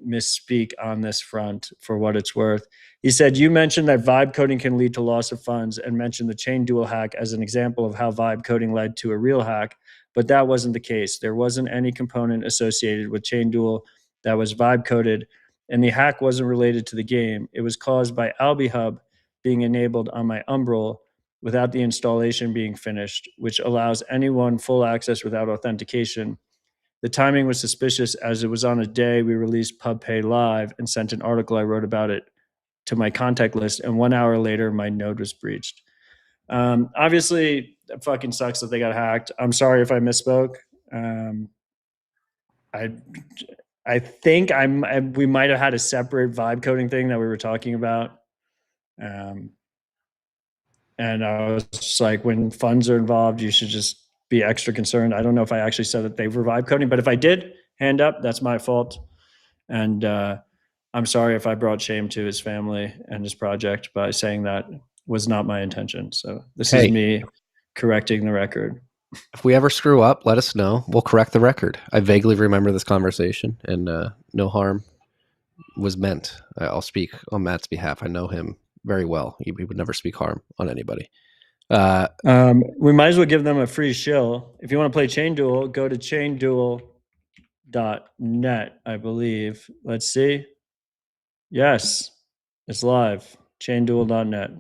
misspeak on this front for what it's worth. He said, you mentioned that vibe coding can lead to loss of funds and mentioned the ChainDuel hack as an example of how vibe coding led to a real hack, but that wasn't the case. There wasn't any component associated with ChainDuel that was vibe coded, and the hack wasn't related to the game. It was caused by AlbiHub being enabled on my Umbrel without the installation being finished, which allows anyone full access without authentication. The timing was suspicious as it was on a day we released PubPay Live and sent an article I wrote about it to my contact list, and 1 hour later, my node was breached. Obviously, it fucking sucks that they got hacked. I'm sorry if I misspoke. I think we might have had a separate vibe coding thing that we were talking about. And I was just like, when funds are involved, you should just be extra concerned. I don't know if I actually said that they were vibe coding, but if I did, hand up, that's my fault. And I'm sorry if I brought shame to his family and his project by saying that was not my intention. So this is me correcting the record. If we ever screw up, let us know. We'll correct the record. I vaguely remember this conversation, and no harm was meant. I'll speak on Matt's behalf. I know him very well. He would never speak harm on anybody. We might as well give them a free shill. If you want to play Chain Duel, go to chainduel.net, I believe. Let's see. Yes, it's live. Chainduel.net.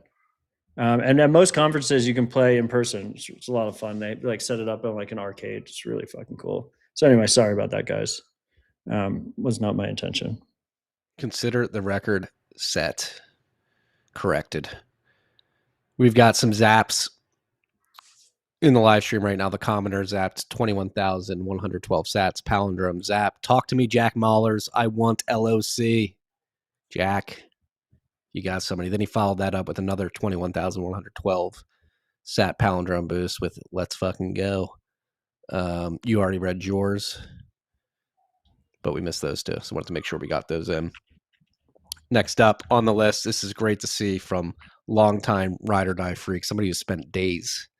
And at most conferences, you can play in person. It's a lot of fun. They like set it up in like an arcade. It's really fucking cool. So anyway, sorry about that, guys. Was not my intention. Consider the record set. Corrected. We've got some zaps in the live stream right now. The commoner zapped 21,112 sats. Palindrome zap. Talk to me, Jack Mahlers. I want LOC. Jack, you got somebody. Then he followed that up with another 21,112 sat palindrome boost with let's fucking go. You already read yours, but we missed those two. So I wanted to make sure we got those in. Next up on the list, this is great to see from longtime ride or die freak, somebody who spent days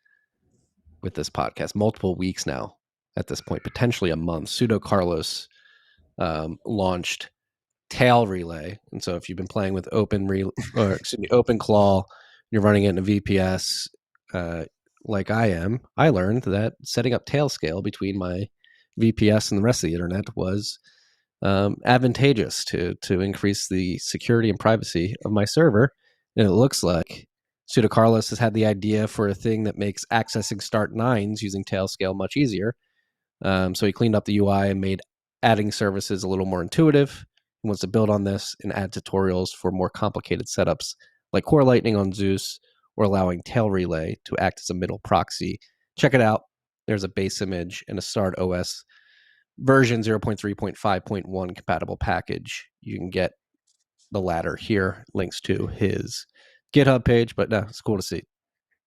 with this podcast, multiple weeks now at this point, potentially a month. Pseudo Carlos launched Tail Relay, and so if you've been playing with Open Claw, you're running it in a VPS like I am. I learned that setting up tail scale between my VPS and the rest of the internet was advantageous to increase the security and privacy of my server. And it looks like Pseudo Carlos has had the idea for a thing that makes accessing start nines using Tailscale much easier. So he cleaned up the UI and made adding services a little more intuitive. He wants to build on this and add tutorials for more complicated setups like Core Lightning on Zeus or allowing Tail Relay to act as a middle proxy. Check it out. There's a base image and a Start OS version 0.3.5.1 compatible package. You can get the latter here. Links to his GitHub page, but no, it's cool to see.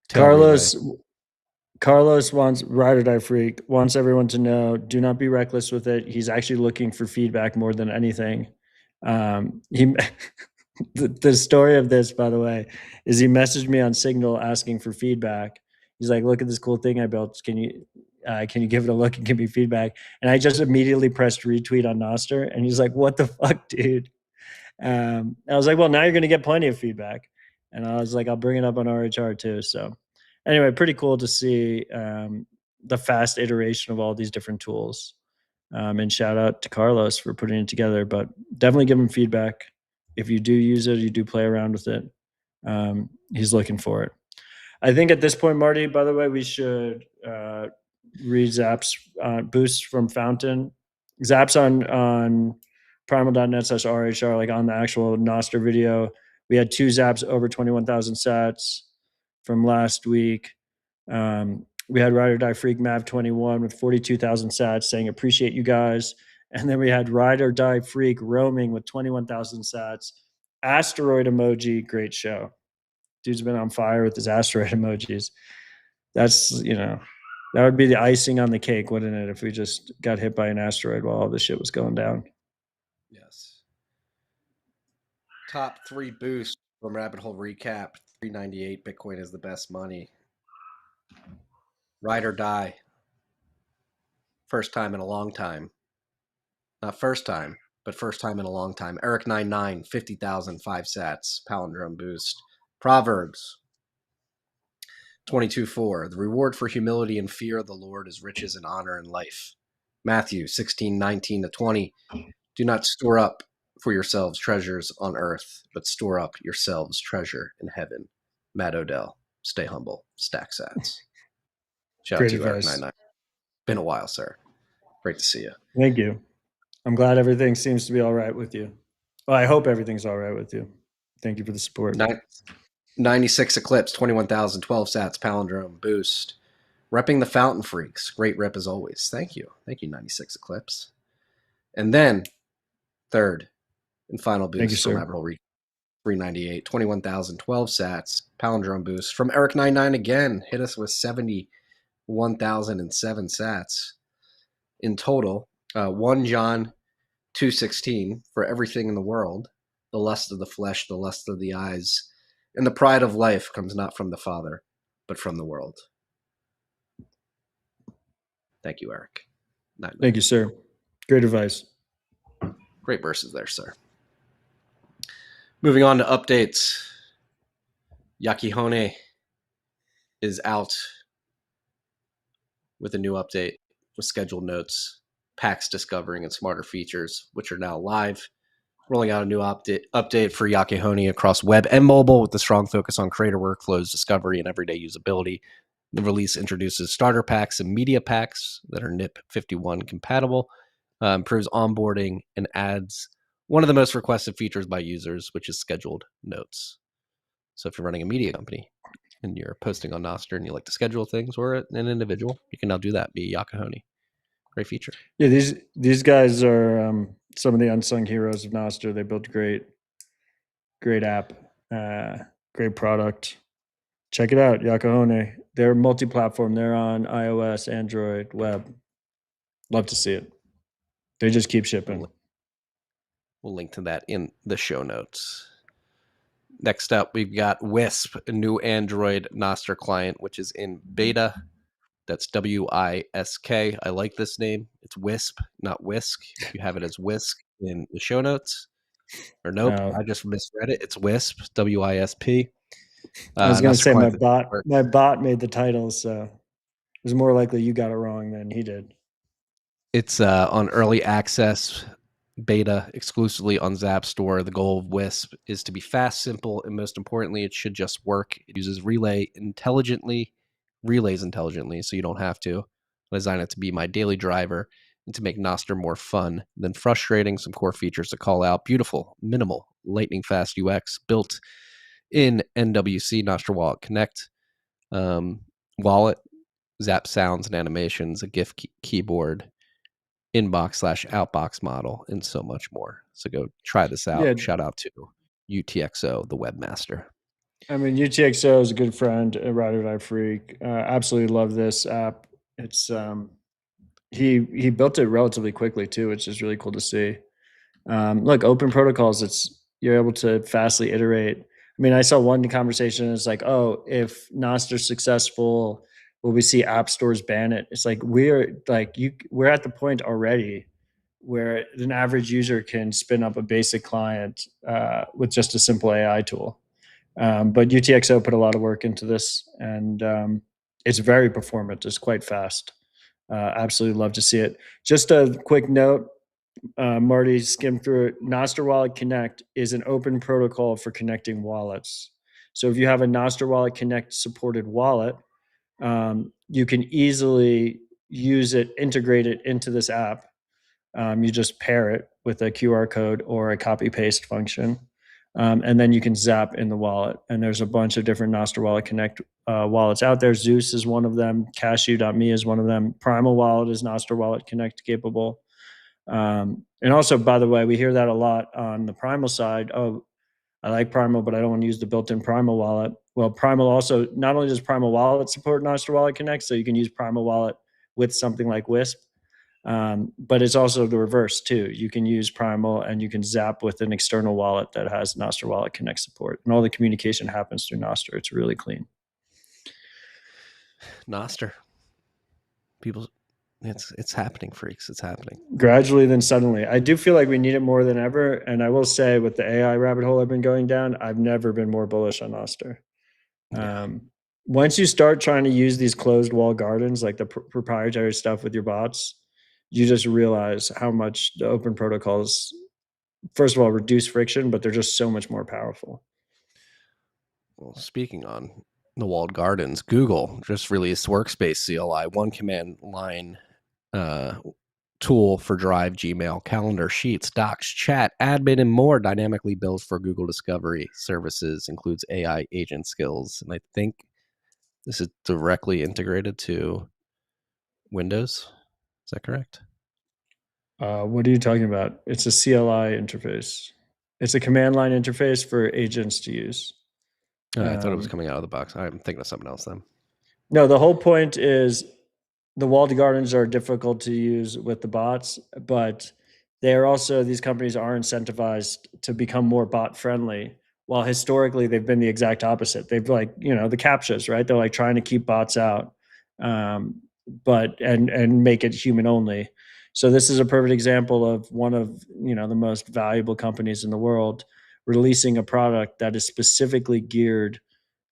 Carlos wants Ride or Die Freak wants everyone to know: do not be reckless with it. He's actually looking for feedback more than anything. The story of this, by the way, is he messaged me on Signal asking for feedback. He's like, "Look at this cool thing I built. Can you give it a look and give me feedback?" And I just immediately pressed retweet on Nostr, and he's like, "What the fuck, dude?" I was like, "Well, now you're going to get plenty of feedback." And I was like, "I'll bring it up on RHR too." So anyway, pretty cool to see the fast iteration of all these different tools. And shout out to Carlos for putting it together, but definitely give him feedback. If you do use it, you do play around with it. He's looking for it. I think at this point, Marty, by the way, we should read Zaps boosts from Fountain. Zaps on primal.net/RHR, like on the actual Nostr video. We had 2 Zaps over 21,000 sats from last week. We had Ride or Die Freak Mav21 with 42,000 sats saying, appreciate you guys. And then we had Ride or Die Freak roaming with 21,000 sats. Asteroid emoji, great show. Dude's been on fire with his asteroid emojis. That's, that would be the icing on the cake, wouldn't it, if we just got hit by an asteroid while all this shit was going down? Yes. Top 3 boosts from Rabbit Hole Recap. 398 Bitcoin is the best money. Ride or Die. First time in a long time. Not first time, but first time in a long time. Eric99, 50,000, 5 sats. Palindrome boost. Proverbs 22:4. The reward for humility and fear of the Lord is riches and honor and life. Matthew 16:19-20. Do not store up for yourselves treasures on earth, but store up yourselves treasure in heaven. Matt Odell. Stay humble. Stack sats. Shout out to you, Eric99. Been a while, sir. Great to see you. Thank you. I'm glad everything seems to be all right with you. Well, I hope everything's all right with you. Thank you for the support. 96 Eclipse, 21,012 sats, palindrome boost. Repping the Fountain Freaks. Great rep as always. Thank you. Thank you, 96 Eclipse. And then, third and final Thank you, boost from sir. Abertal Reach. 398, 21,012 sats. Palindrome boost from Eric99 again. Hit us with 71,007 sats. In total, 1 John 2:16, for everything in the world, the lust of the flesh, the lust of the eyes, and the pride of life comes not from the Father, but from the world. Thank you, Eric. Thank you, sir. Great advice. Great verses there, sir. Moving on to updates. Yakihone is out with a new update with scheduled notes, packs discovering and smarter features, which are now live. Rolling out a new update for Yakihone across web and mobile with a strong focus on creator workflows, discovery, and everyday usability. The release introduces starter packs and media packs that are NIP 51 compatible, improves onboarding, and adds one of the most requested features by users, which is scheduled notes. So if you're running a media company and you're posting on Nostr and you like to schedule things, or an individual, you can now do that via Yakihone. Great feature. Yeah, these guys are some of the unsung heroes of Nostr. They built a great app, great product. Check it out, Yakihone. They're multi-platform. They're on iOS, Android, web. Love to see it. They just keep shipping. We'll link to that in the show notes. Next up, we've got Wisp, a new Android Nostr client, which is in beta. That's WISK. I like this name. It's Wisp, not Whisk. You have it as Whisk in the show notes. Or nope, I just misread it. It's Wisp, WISP. I was going to say my bot made the title, so it was more likely you got it wrong than he did. It's on early access beta exclusively on Zaps Store. The goal of Wisp is to be fast, simple, and most importantly, it should just work. It uses relays intelligently, so you don't have to. I designed it to be my daily driver and to make Nostr more fun than frustrating. Some core features to call out: beautiful, minimal, lightning fast UX built in NWC Nostr Wallet Connect wallet, Zap sounds and animations, a GIF keyboard, inbox/outbox model, and so much more. So go try this out. Yeah. Shout out to UTXO, the webmaster. I mean, UTXO is a good friend, a ride or die freak. Absolutely love this app. It's he built it relatively quickly too, which is really cool to see. Look, open protocols, you're able to fastly iterate. I mean, I saw one conversation. It's like, oh, if Nostr's successful, will we see app stores ban it? It's like we're at the point already where an average user can spin up a basic client with just a simple AI tool. But UTXO put a lot of work into this, and it's very performant. It's quite fast. Absolutely love to see it. Just a quick note. Marty skimmed through it. Nostr Wallet Connect is an open protocol for connecting wallets. So if you have a Nostr Wallet Connect supported wallet, you can easily use it, integrate it into this app. You just pair it with a QR code or a copy paste function. And then you can zap in the wallet. And there's a bunch of different Nostr Wallet Connect wallets out there. Zeus is one of them. Cashew.me is one of them. Primal Wallet is Nostr Wallet Connect capable. And also, by the way, we hear that a lot on the Primal side. Oh, I like Primal, but I don't want to use the built-in Primal wallet. Well, Primal also, not only does Primal Wallet support Nostr Wallet Connect, so you can use Primal Wallet with something like Wisp, but it's also the reverse too. You can use Primal and you can zap with an external wallet that has Nostr Wallet Connect support, and all the communication happens through Nostr. It's really clean. Nostr. People... It's happening, freaks. It's happening. Gradually, then suddenly. I do feel like we need it more than ever. And I will say, with the AI rabbit hole I've been going down, I've never been more bullish on Nostr. Yeah. Once you start trying to use these closed wall gardens, like the proprietary stuff with your bots, you just realize how much the open protocols, first of all, reduce friction, but they're just so much more powerful. Well, speaking on the walled gardens, Google just released Workspace CLI, one command line tool for Drive, Gmail, Calendar, Sheets, Docs, Chat, Admin, and more, dynamically built for Google Discovery services, includes AI agent skills. And I think Is it directly integrated to Windows? Is that correct? What are you talking about? It's a CLI interface. It's a command line interface for agents to use. I thought it was coming out of the box. I'm thinking of something else then. No, the whole point is the walled gardens are difficult to use with the bots, but they are also, these companies are incentivized to become more bot friendly. While historically they've been the exact opposite. They've like, you know, the CAPTCHAs, right? They're like trying to keep bots out, but make it human only. So this is a perfect example of one of, you know, the most valuable companies in the world releasing a product that is specifically geared.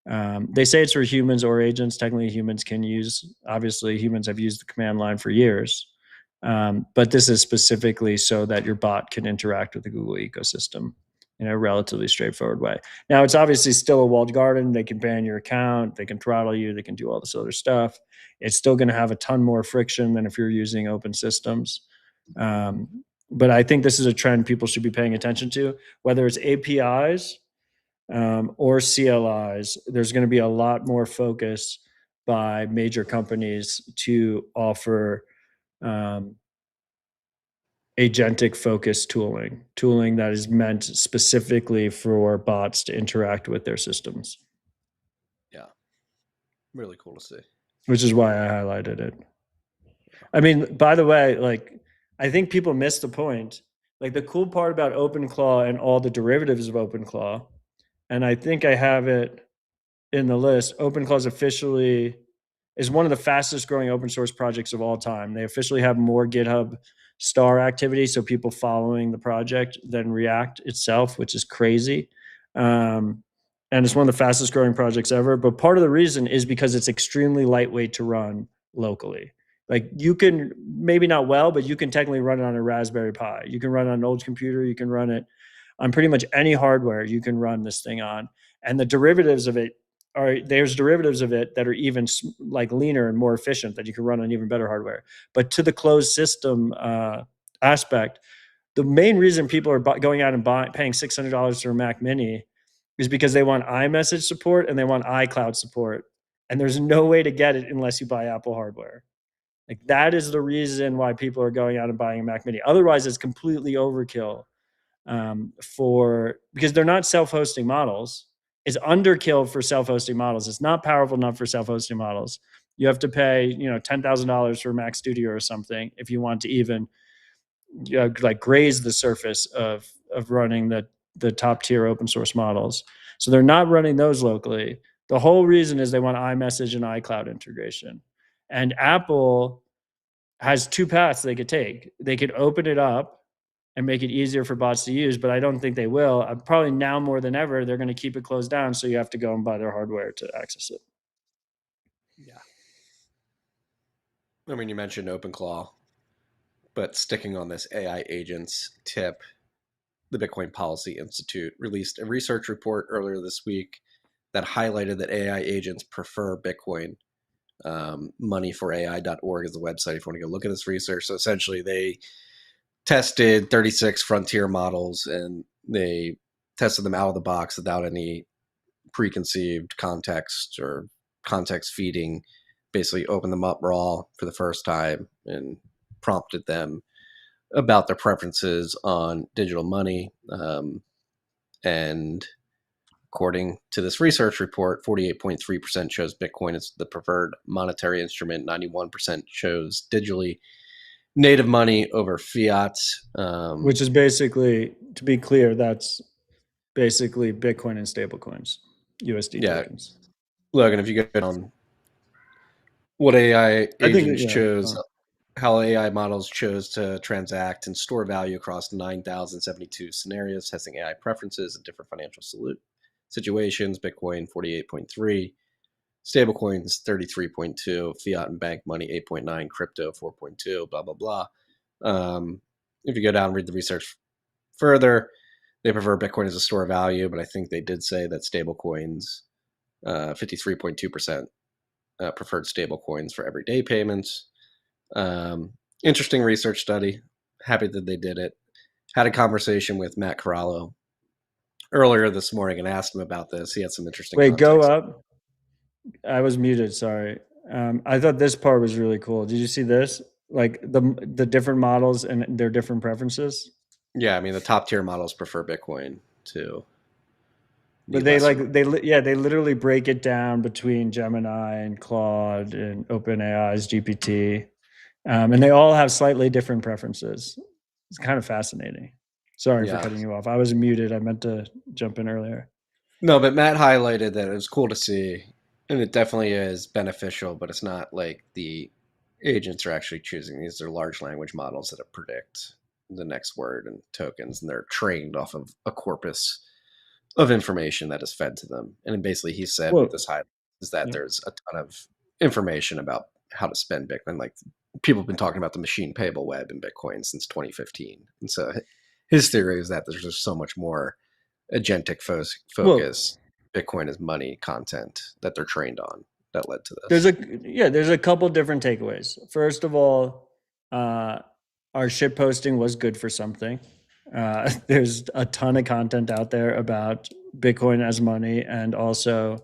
They say it's for humans or agents. Technically, humans can use. Obviously, humans have used the command line for years, but this is specifically so that your bot can interact with the Google ecosystem in a relatively straightforward way. Now, it's obviously still a walled garden. They can ban your account. They can throttle you. They can do all this other stuff. It's still going to have a ton more friction than if you're using open systems. But I think this is a trend people should be paying attention to, whether it's APIs or CLIs. There's going to be a lot more focus by major companies to offer agentic focused tooling that is meant specifically for bots to interact with their systems. Yeah. Really cool to see. Which is why I highlighted it. I mean, by the way, like, I think people miss the point. Like, the cool part about OpenClaw and all the derivatives of OpenClaw, and I think I have it in the list, OpenClaw is one of the fastest growing open source projects of all time. They officially have more GitHub star activity, so people following the project, than React itself, which is crazy. And it's one of the fastest growing projects ever. But part of the reason is because it's extremely lightweight to run locally. Like, you can, maybe not well, but you can technically run it on a Raspberry Pi. You can run it on an old computer. You can run it on pretty much any hardware you can run this thing on. And the derivatives of it there's derivatives of it that are even like leaner and more efficient that you can run on even better hardware. But to the closed system aspect, the main reason people are going out and paying $600 for a Mac Mini is because they want iMessage support and they want iCloud support. And there's no way to get it unless you buy Apple hardware. Like, that is the reason why people are going out and buying a Mac Mini. Otherwise, it's completely overkill because they're not self-hosting models. It's underkill for self-hosting models. It's not powerful enough for self-hosting models. You have to pay, you know, $10,000 for Mac Studio or something if you want to even like graze the surface of running the top tier open source models. So they're not running those locally. The whole reason is they want iMessage and iCloud integration. And Apple has two paths they could take. They could open it up and make it easier for bots to use, but I don't think they will. Probably now more than ever, they're going to keep it closed down, so you have to go and buy their hardware to access it. Yeah. I mean, you mentioned OpenClaw, but sticking on this AI agents tip, the Bitcoin Policy Institute released a research report earlier this week that highlighted that AI agents prefer Bitcoin. MoneyforAI.org is the website if you want to go look at this research. So essentially, they tested 36 frontier models and they tested them out of the box without any preconceived context or context feeding. Basically opened them up raw for the first time and prompted them about their preferences on digital money. And according to this research report, 48.3% chose Bitcoin as the preferred monetary instrument. 91% chose digitally native money over fiat. Which is basically, to be clear, that's basically Bitcoin and stablecoins, USD tokens. Logan, if you go on what AI agents chose, how AI models chose to transact and store value across 9,072 scenarios, testing AI preferences in different financial situations. Bitcoin 48.3, stablecoins 33.2, fiat and bank money 8.9, crypto 4.2, blah blah blah. If you go down and read the research further, they prefer Bitcoin as a store of value, but I think they did say that stablecoins, 53.2% preferred stablecoins for everyday payments. Interesting research study. Happy that they did it. Had a conversation with Matt Corallo earlier this morning and asked him about this. He had some interesting context. Go up. I was muted. Sorry. I thought this part was really cool. Did you see this? Like the different models and their different preferences. Yeah, I mean the top tier models prefer Bitcoin to the But they lesser. they literally break it down between Gemini and Claude and OpenAI's GPT, and they all have slightly different preferences. It's kind of fascinating. Sorry for Yeah. cutting you off. I was muted. I meant to jump in earlier. No, but Matt highlighted that it was cool to see, and it definitely is beneficial, but it's not like the agents are actually choosing. These are large language models that predict the next word and tokens, and they're trained off of a corpus of information that is fed to them. And basically, he said with Well, this highlight is that yeah. there's a ton of information about how to spend Bitcoin. Like people have been talking about the machine payable web in Bitcoin since 2015, and so his theory is that there's just so much more agentic Well, focus, Bitcoin is money content that they're trained on that led to there's this. there's a couple different takeaways. First of all, our shit posting was good for something. There's a ton of content out there about Bitcoin as money and also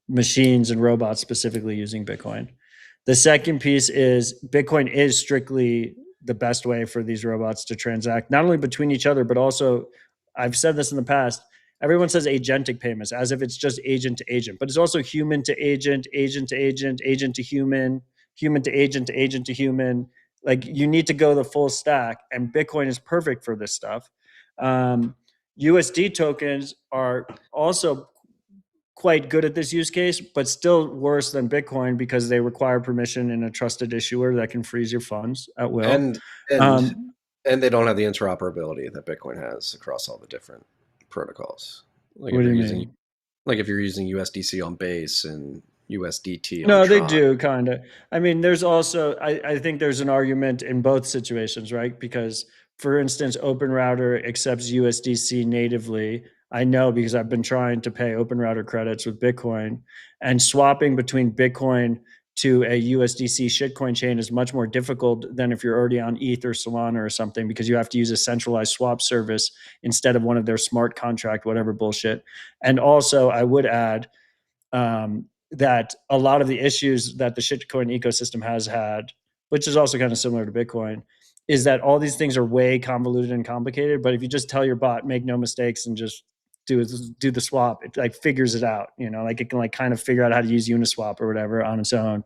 machines and robots specifically using Bitcoin. The second piece is Bitcoin is strictly the best way for these robots to transact, not only between each other, but also, I've said this in the past, everyone says agentic payments as if it's just agent to agent, but it's also human to agent, agent to agent, agent to human, human to agent to agent to human. Like you need to go the full stack, and Bitcoin is perfect for this stuff. USD tokens are also quite good at this use case, but still worse than Bitcoin because they require permission in a trusted issuer that can freeze your funds at will. And and Um, and they don't have the interoperability that Bitcoin has across all the different protocols. Like what if do you're you using mean? USDC on Base and USDT on No, they Tron. do kind of. I mean, there's also, I think there's an argument in both situations, right? Because, for instance, Open Router accepts USDC natively. I know because I've been trying to pay Open Router credits with Bitcoin, and swapping between Bitcoin to a USDC shitcoin chain is much more difficult than if you're already on ETH or Solana or something, because you have to use a centralized swap service instead of one of their smart contract, whatever bullshit. And also, I would add, that a lot of the issues that the shitcoin ecosystem has had, which is also kind of similar to Bitcoin, is that all these things are way convoluted and complicated. But if you just tell your bot, make no mistakes, and just do the swap, it like figures it out. You know, like it can like kind of figure out how to use Uniswap or whatever on its own.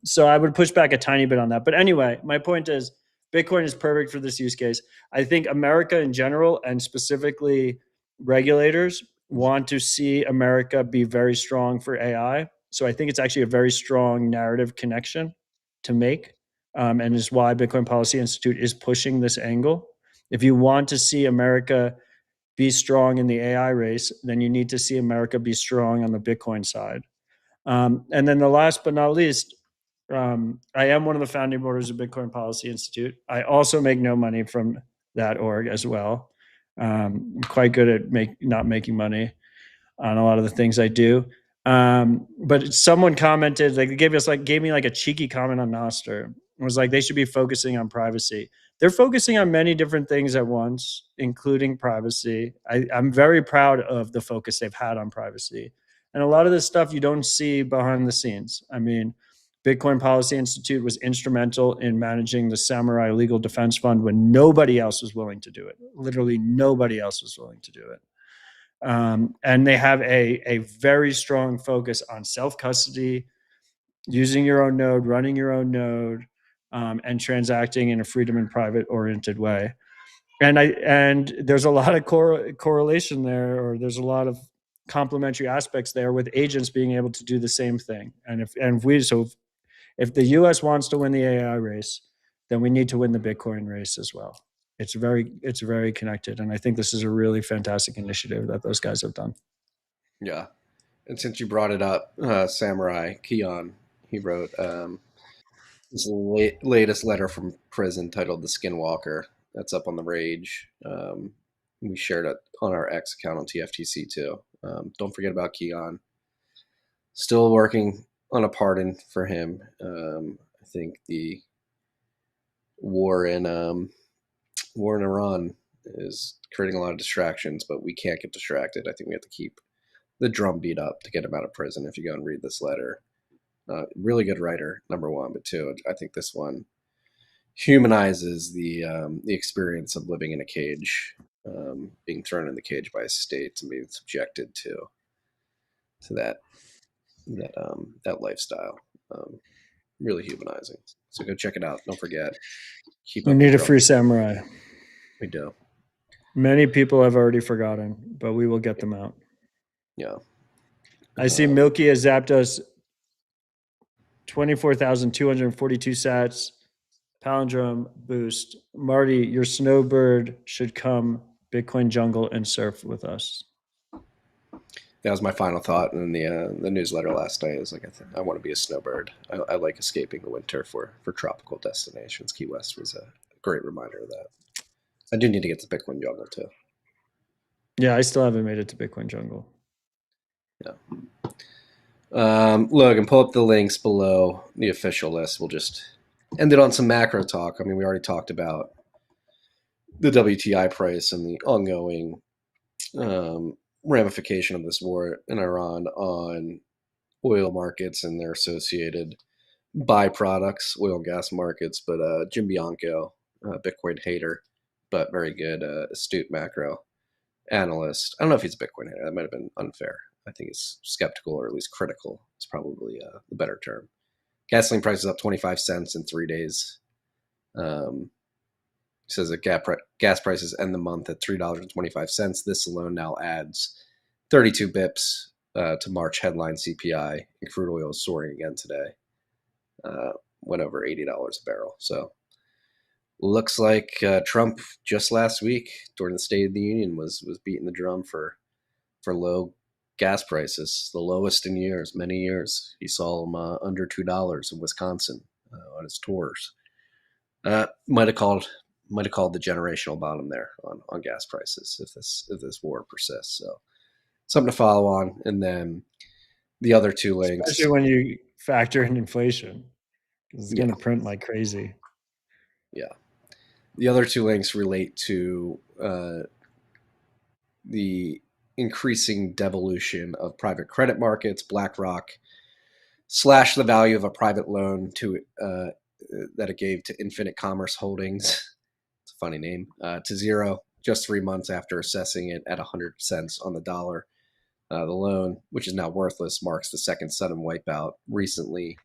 So I would push back a tiny bit on that. But anyway, my point is Bitcoin is perfect for this use case. I think America in general, and specifically regulators, want to see America be very strong for AI. So I think it's actually a very strong narrative connection to make, and is why Bitcoin Policy Institute is pushing this angle. If you want to see America be strong in the AI race, then you need to see America be strong on the Bitcoin side. And then the last but not least, I am one of the founding members of Bitcoin Policy Institute. I also make no money from that org as well. I'm quite good at not making money on a lot of the things I do. But someone commented, like gave me like a cheeky comment on Nostr. It was like they should be focusing on privacy. They're focusing on many different things at once, including privacy. I'm very proud of the focus they've had on privacy. And a lot of this stuff you don't see behind the scenes. I mean, Bitcoin Policy Institute was instrumental in managing the Samurai Legal Defense Fund when nobody else was willing to do it. Literally nobody else was willing to do it. And they have a very strong focus on self-custody, using your own node, running your own node, and transacting in a freedom and private oriented way. And there's a lot of correlation there, or there's a lot of complementary aspects there with agents being able to do the same thing. And if the US wants to win the AI race, then we need to win the Bitcoin race as well. It's very connected. And I think this is a really fantastic initiative that those guys have done. Yeah. And since you brought it up, Samurai Keon, he wrote his latest letter from prison titled "The Skinwalker." That's up on the Rage. We shared it on our X account on TFTC too. Don't forget about Keon. Still working on a pardon for him. I think the war in Iran is creating a lot of distractions, but we can't get distracted. I think we have to keep the drum beat up to get him out of prison. If you go and read this letter, really good writer, number one, but two, I think this one humanizes the experience of living in a cage, being thrown in the cage by a state and being subjected to that lifestyle. Really humanizing. So go check it out. Don't forget. We need a free samurai. We do. Many people have already forgotten, but we will get them out. Yeah. I see Milky has zapped us 24,242 sats. Palindrome boost. Marty, your snowbird should come Bitcoin jungle and surf with us. That was my final thought in the newsletter last night. Is like I want to be a snowbird. I like escaping the winter for tropical destinations. Key West was a great reminder of that. I do need to get to Bitcoin jungle too. Yeah, I still haven't made it to Bitcoin jungle. Yeah. Logan, pull up the links below the official list. We'll just end it on some macro talk. I mean, we already talked about the WTI price and the ongoing ramification of this war in Iran on oil markets and their associated byproducts, oil and gas markets. But Jim Bianco, Bitcoin hater, but very good, astute macro analyst. I don't know if he's a Bitcoin hater. That might have been unfair. I think he's skeptical, or at least critical is probably the better term. Gasoline prices up 25 cents in 3 days. Says that gas prices end the month at $3.25. This alone now adds 32 bips to March headline CPI, and crude oil is soaring again today. Went over $80 a barrel. So looks like Trump just last week during the State of the Union was beating the drum for low gas prices, the lowest in years, many years. He saw them under $2 in Wisconsin on his tours. Might have called the generational bottom there on gas prices if this war persists. So something to follow on. And then the other two links, especially when you factor in inflation, it's going to print like crazy. Yeah. The other two links relate to the increasing devolution of private credit markets. BlackRock slashed the value of a private loan that it gave to Infinite Commerce Holdings. It's a funny name, to zero just 3 months after assessing it at 100 cents on the dollar. The loan, which is now worthless, marks the second sudden wipeout recently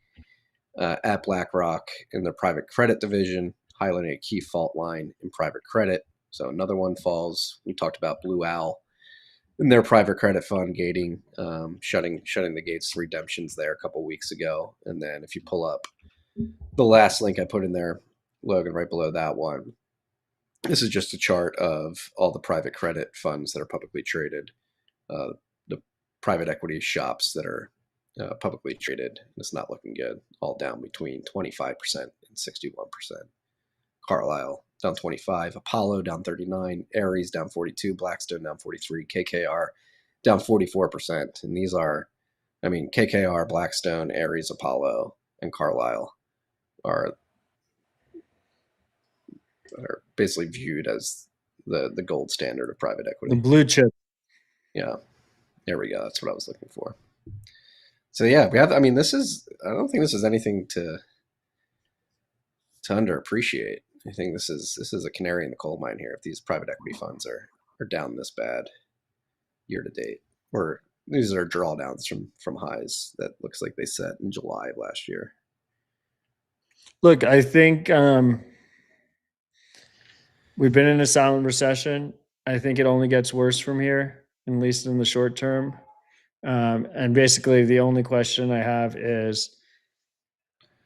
at BlackRock in their private credit division, highlighting a key fault line in private credit. So another one falls. We talked about Blue Owl in their private credit fund gating, shutting the gates to redemptions there a couple weeks ago. And then if you pull up the last link I put in there, Logan, right below that one, this is just a chart of all the private credit funds that are publicly traded, the private equity shops that are publicly traded. It's not looking good. All down between 25% and 61%. Carlyle down 25, Apollo down 39, Ares down 42, Blackstone down 43, KKR down 44%. And these are, I mean, KKR, Blackstone, Ares, Apollo, and Carlyle are basically viewed as the gold standard of private equity. The blue chip. Yeah, there we go. That's what I was looking for. So yeah, we have. I mean, I don't think this is anything to underappreciate. I think this is a canary in the coal mine here. If these private equity funds are down this bad year to date, or these are drawdowns from highs that looks like they set in July of last year. Look, I think we've been in a silent recession. I think it only gets worse from here, at least in the short term. And basically, the only question I have is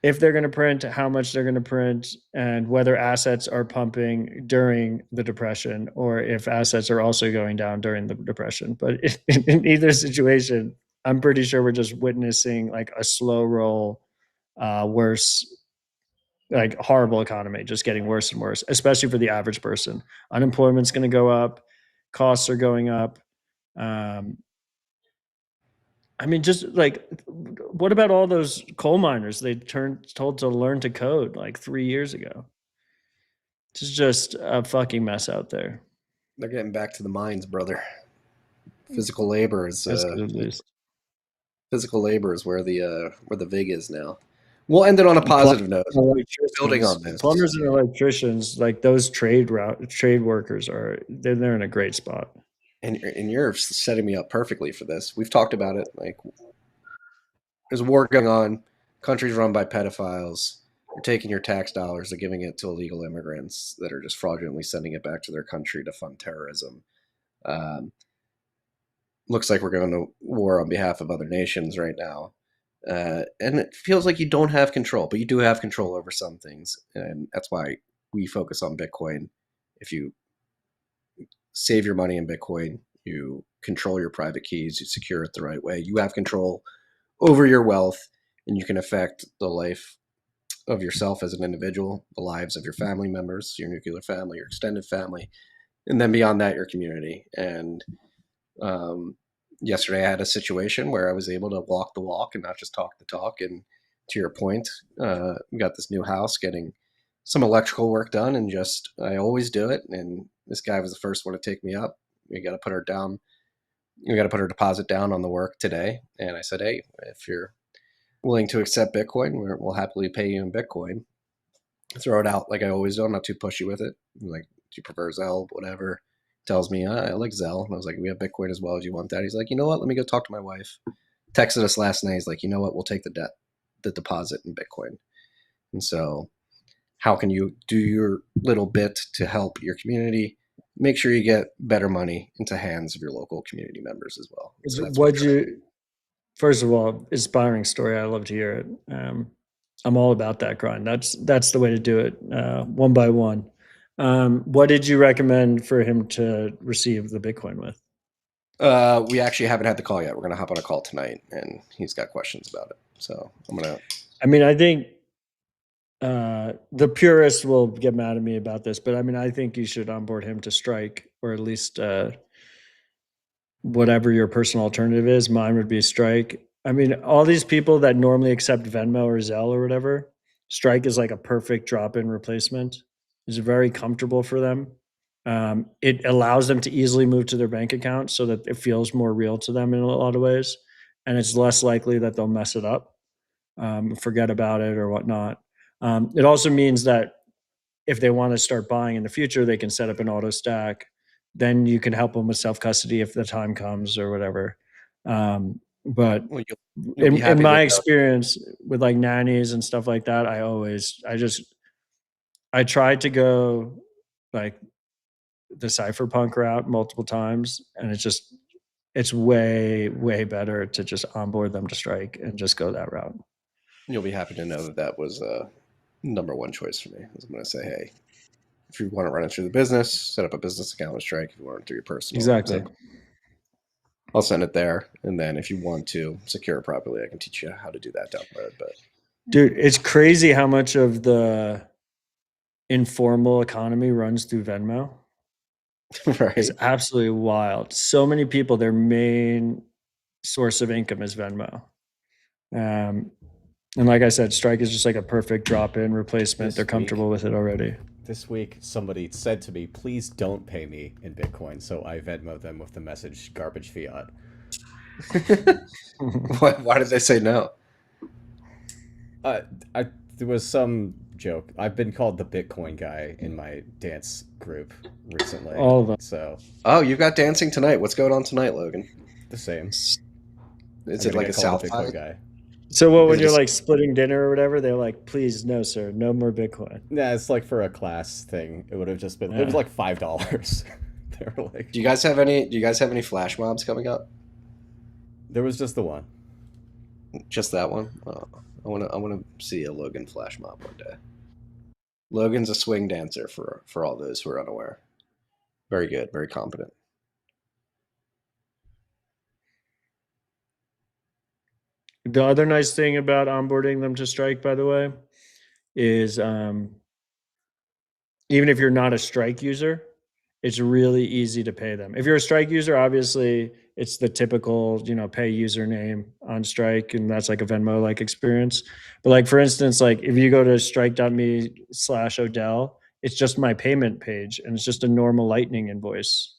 if they're going to print, how much they're going to print, and whether assets are pumping during the depression or if assets are also going down during the depression. But in either situation, I'm pretty sure we're just witnessing like a slow roll, worse, like horrible economy, just getting worse and worse, especially for the average person. Unemployment's going to go up. Costs are going up. I mean, just like, what about all those coal miners they told to learn to code like 3 years ago? It's just a fucking mess out there. They're getting back to the mines, brother. Physical labor is That's good at least. physical labor is where the vig is now. We'll end it on a positive note. Building on this, plumbers and electricians, like those trade workers, they're in a great spot. And you're setting me up perfectly for this. We've talked about it. Like, there's a war going on. Countries run by pedophiles. You're taking your tax dollars and giving it to illegal immigrants that are just fraudulently sending it back to their country to fund terrorism. Looks like we're going to war on behalf of other nations right now. And it feels like you don't have control, but you do have control over some things. And that's why we focus on Bitcoin. If you save your money in Bitcoin, you control your private keys, you secure it the right way, you have control over your wealth, and you can affect the life of yourself as an individual, the lives of your family members, your nuclear family, your extended family, and then beyond that, your community. And yesterday I had a situation where I was able to walk the walk and not just talk the talk. And to your point, we got this new house, getting some electrical work done, and just, I always do it. And this guy was the first one to take me up. We got to put her down. We got to put her deposit down on the work today. And I said, hey, if you're willing to accept Bitcoin, we'll happily pay you in Bitcoin. Throw it out like I always do. I'm not too pushy with it. I'm like, do you prefer Zelle? Whatever. Tells me, I like Zelle. And I was like, we have Bitcoin as well. Do you want that? He's like, you know what? Let me go talk to my wife. Texted us last night. He's like, you know what? We'll take the deposit in Bitcoin. And so, how can you do your little bit to help your community? Make sure you get better money into hands of your local community members as well. So first of all, inspiring story. I love to hear it. I'm all about that grind. That's the way to do it, one by one. What did you recommend for him to receive the Bitcoin with? We actually haven't had the call yet. We're going to hop on a call tonight, and he's got questions about it. So I think the purists will get mad at me about this, but I think you should onboard him to Strike, or at least whatever your personal alternative is. Mine would be Strike. All these people that normally accept Venmo or Zelle or whatever, Strike is like a perfect drop-in replacement. It's very comfortable for them. It allows them to easily move to their bank account so that it feels more real to them in a lot of ways. And it's less likely that they'll mess it up, forget about it or whatnot. It also means that if they want to start buying in the future, they can set up an auto stack. Then you can help them with self-custody if the time comes or whatever. But in my experience with like nannies and stuff like that, I tried to go like the cypherpunk route multiple times, and it's way, way better to just onboard them to Strike and just go that route. You'll be happy to know that was number one choice for me. I'm going to say, hey, if you want to run it through the business, set up a business account with Strike. If you want it through your personal, exactly. I'll send it there. And then if you want to secure it properly, I can teach you how to do that down the road. But dude, it's crazy how much of the informal economy runs through Venmo. Right. It's absolutely wild. So many people, their main source of income is Venmo. And like I said, Strike is just like a perfect drop-in replacement. They're comfortable with it already. This week, somebody said to me, please don't pay me in Bitcoin. So I Venmo them with the message, garbage fiat. Why did they say no? There was some joke. I've been called the Bitcoin guy in my dance group recently. All of them. So. Oh, you've got dancing tonight. What's going on tonight, Logan? The same. Is it like a South Bitcoin guy? So when you're like splitting dinner or whatever, they're like, please, no, sir, no more Bitcoin. Yeah, it's like for a class thing. It would have just been, it was like $5. They were like, do you guys have any flash mobs coming up? There was just the one. Just that one? Oh, I want to see a Logan flash mob one day. Logan's a swing dancer for all those who are unaware. Very good, very competent. The other nice thing about onboarding them to Strike, by the way, is even if you're not a Strike user, it's really easy to pay them. If you're a Strike user, obviously it's the typical, pay username on Strike, and that's like a Venmo-like experience. But like, for instance, like if you go to strike.me/Odell, it's just my payment page, and it's just a normal Lightning invoice.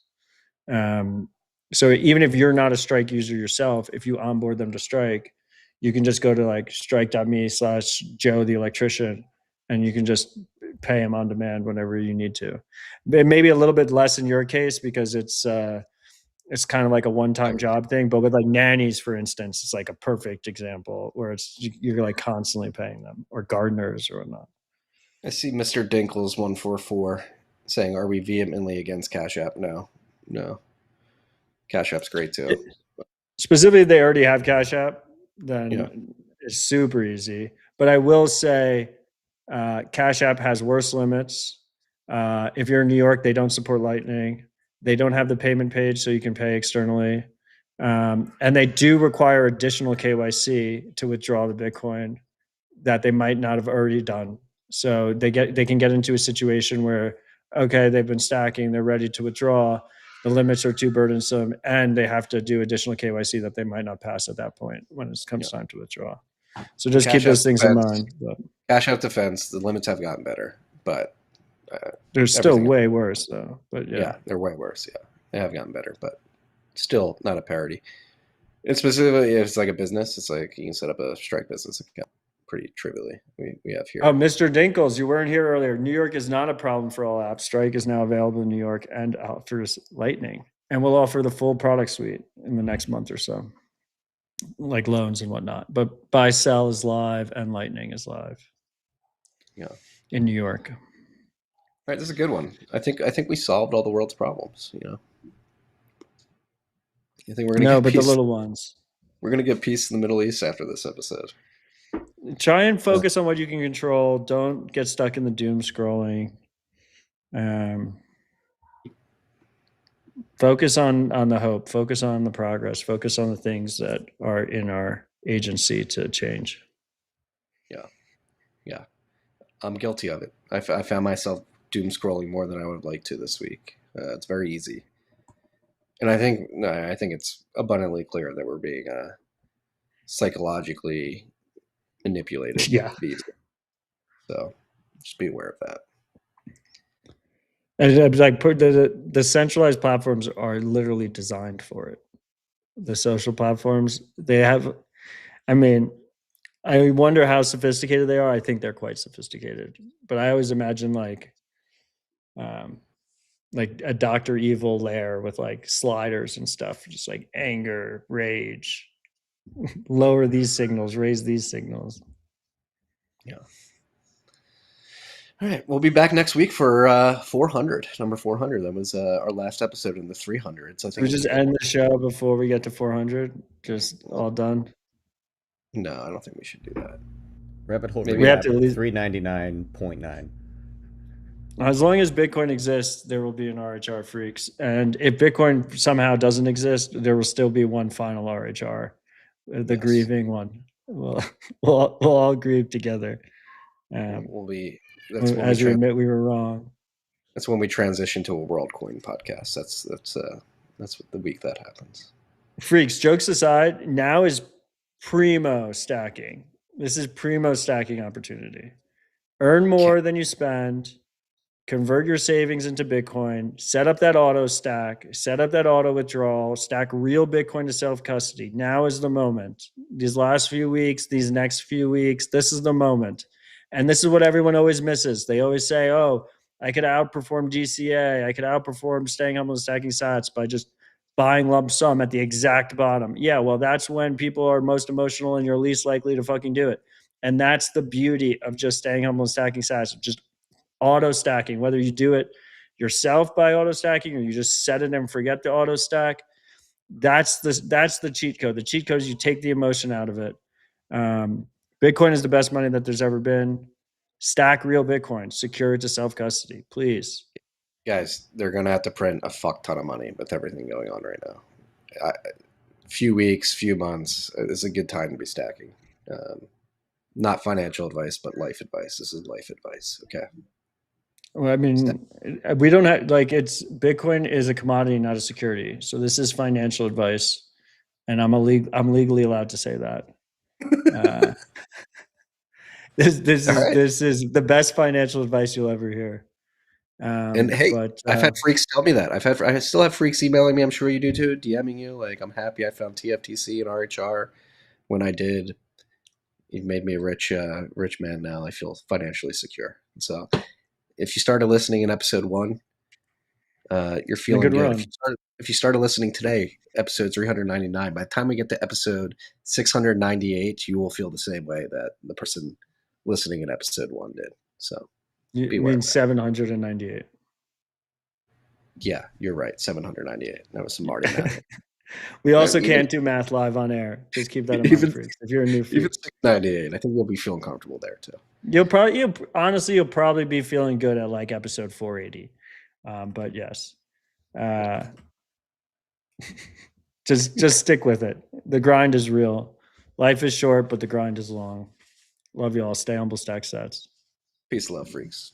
So even if you're not a Strike user yourself, if you onboard them to Strike, you can just go to like strike.me/Joe the electrician, and you can just pay him on demand whenever you need to. But maybe a little bit less in your case because it's kind of like a one-time job thing. But with like nannies, for instance, it's like a perfect example where you're like constantly paying them, or gardeners or whatnot. I see Mr. Dinkles 144 saying, "Are we vehemently against Cash App?" No. Cash App's great too. Specifically, they already have Cash App, then it's super easy. But I will say, Cash App has worse limits. If you're in New York, they don't support Lightning. They don't have the payment page, so you can pay externally. And they do require additional KYC to withdraw the Bitcoin that they might not have already done. So they can get into a situation where, okay, they've been stacking, they're ready to withdraw, the limits are too burdensome, and they have to do additional KYC that they might not pass at that point when it comes time to withdraw. So just keep those things in mind. But Cash App defense, the limits have gotten better, but they're still way worse though. But yeah, they're way worse. Yeah, they have gotten better, but still not a parity. And specifically, if it's like a business, it's like you can set up a Strike business account pretty trivially. We have here. Oh, Mr. Dinkles, you weren't here earlier. New York is not a problem for all apps. Strike is now available in New York and offers Lightning, and we'll offer the full product suite in the next month or so, like loans and whatnot. But buy sell is live and Lightning is live. Yeah, in New York. All right, this is a good one. I think we solved all the world's problems. You know, I think we're gonna no, but peace. The little ones. We're gonna get peace in the Middle East after this episode. Try and focus on what you can control. Don't get stuck in the doom scrolling. Focus on the hope. Focus on the progress. Focus on the things that are in our agency to change. Yeah. I'm guilty of it. I found myself doom scrolling more than I would like to this week. It's very easy, and I think it's abundantly clear that we're being psychologically manipulated. Yeah. So just be aware of that. And like the centralized platforms are literally designed for it. The social platforms, they have. I mean, I wonder how sophisticated they are. I think they're quite sophisticated, but I always imagine like a Dr. Evil lair with like sliders and stuff, just like anger, rage, lower these signals, raise these signals. Yeah. All right, we'll be back next week for 400, number 400. That was our last episode in the 300s. I think we just end the show before we get to 400. Just all done. No, I don't think we should do that. Rabbit hole. We have to at least 399.9. As long as Bitcoin exists, there will be an RHR Freaks, and if Bitcoin somehow doesn't exist, there will still be one final RHR, the grieving one. We'll all grieve together. We'll be. As we admit we were wrong. That's when we transition to a WorldCoin podcast. That's what the week that happens. Freaks, jokes aside, now is primo stacking. This is primo stacking opportunity. Earn more than you spend. Convert your savings into Bitcoin. Set up that auto stack. Set up that auto withdrawal. Stack real Bitcoin to self-custody. Now is the moment. These last few weeks, these next few weeks, this is the moment. And this is what everyone always misses. They always say, oh, I could outperform DCA. I could outperform staying humble and stacking sats by just buying lump sum at the exact bottom. Yeah, well, that's when people are most emotional and you're least likely to fucking do it. And that's the beauty of just staying humble and stacking sats, just auto stacking, whether you do it yourself by auto stacking or you just set it and forget the auto stack. That's the cheat code. The cheat code is you take the emotion out of it. Bitcoin is the best money that there's ever been. Stack real Bitcoin, secure it to self-custody, please. Guys, they're going to have to print a fuck ton of money with everything going on right now. Few weeks, few months, it's a good time to be stacking. Not financial advice, but life advice. This is life advice, okay? Well, I mean, we don't have, like, it's Bitcoin is a commodity, not a security. So this is financial advice, and I'm legally allowed to say that. This is the best financial advice you'll ever hear. And hey, But I've had freaks tell me that. I still have freaks emailing me. I'm sure you do too, DMing you. Like, I'm happy I found TFTC and RHR when I did. You've made me a rich man now. I feel financially secure. So if you started listening in episode 1, you're feeling good. If you started listening today, episode 399, by the time we get to episode 698, you will feel the same way that the person listening in episode 1 did. So you mean 798? Yeah, you're right. 798. That was some Marty math. We also can't do math live on air. Just keep that in mind, freaks. If you're a new freak. Even 698, I think you'll be feeling comfortable there too. You'll probably be feeling good at like episode 480. But yes, just stick with it. The grind is real. Life is short, but the grind is long. Love you all. Stay humble, stack sets. Peace, love, freaks.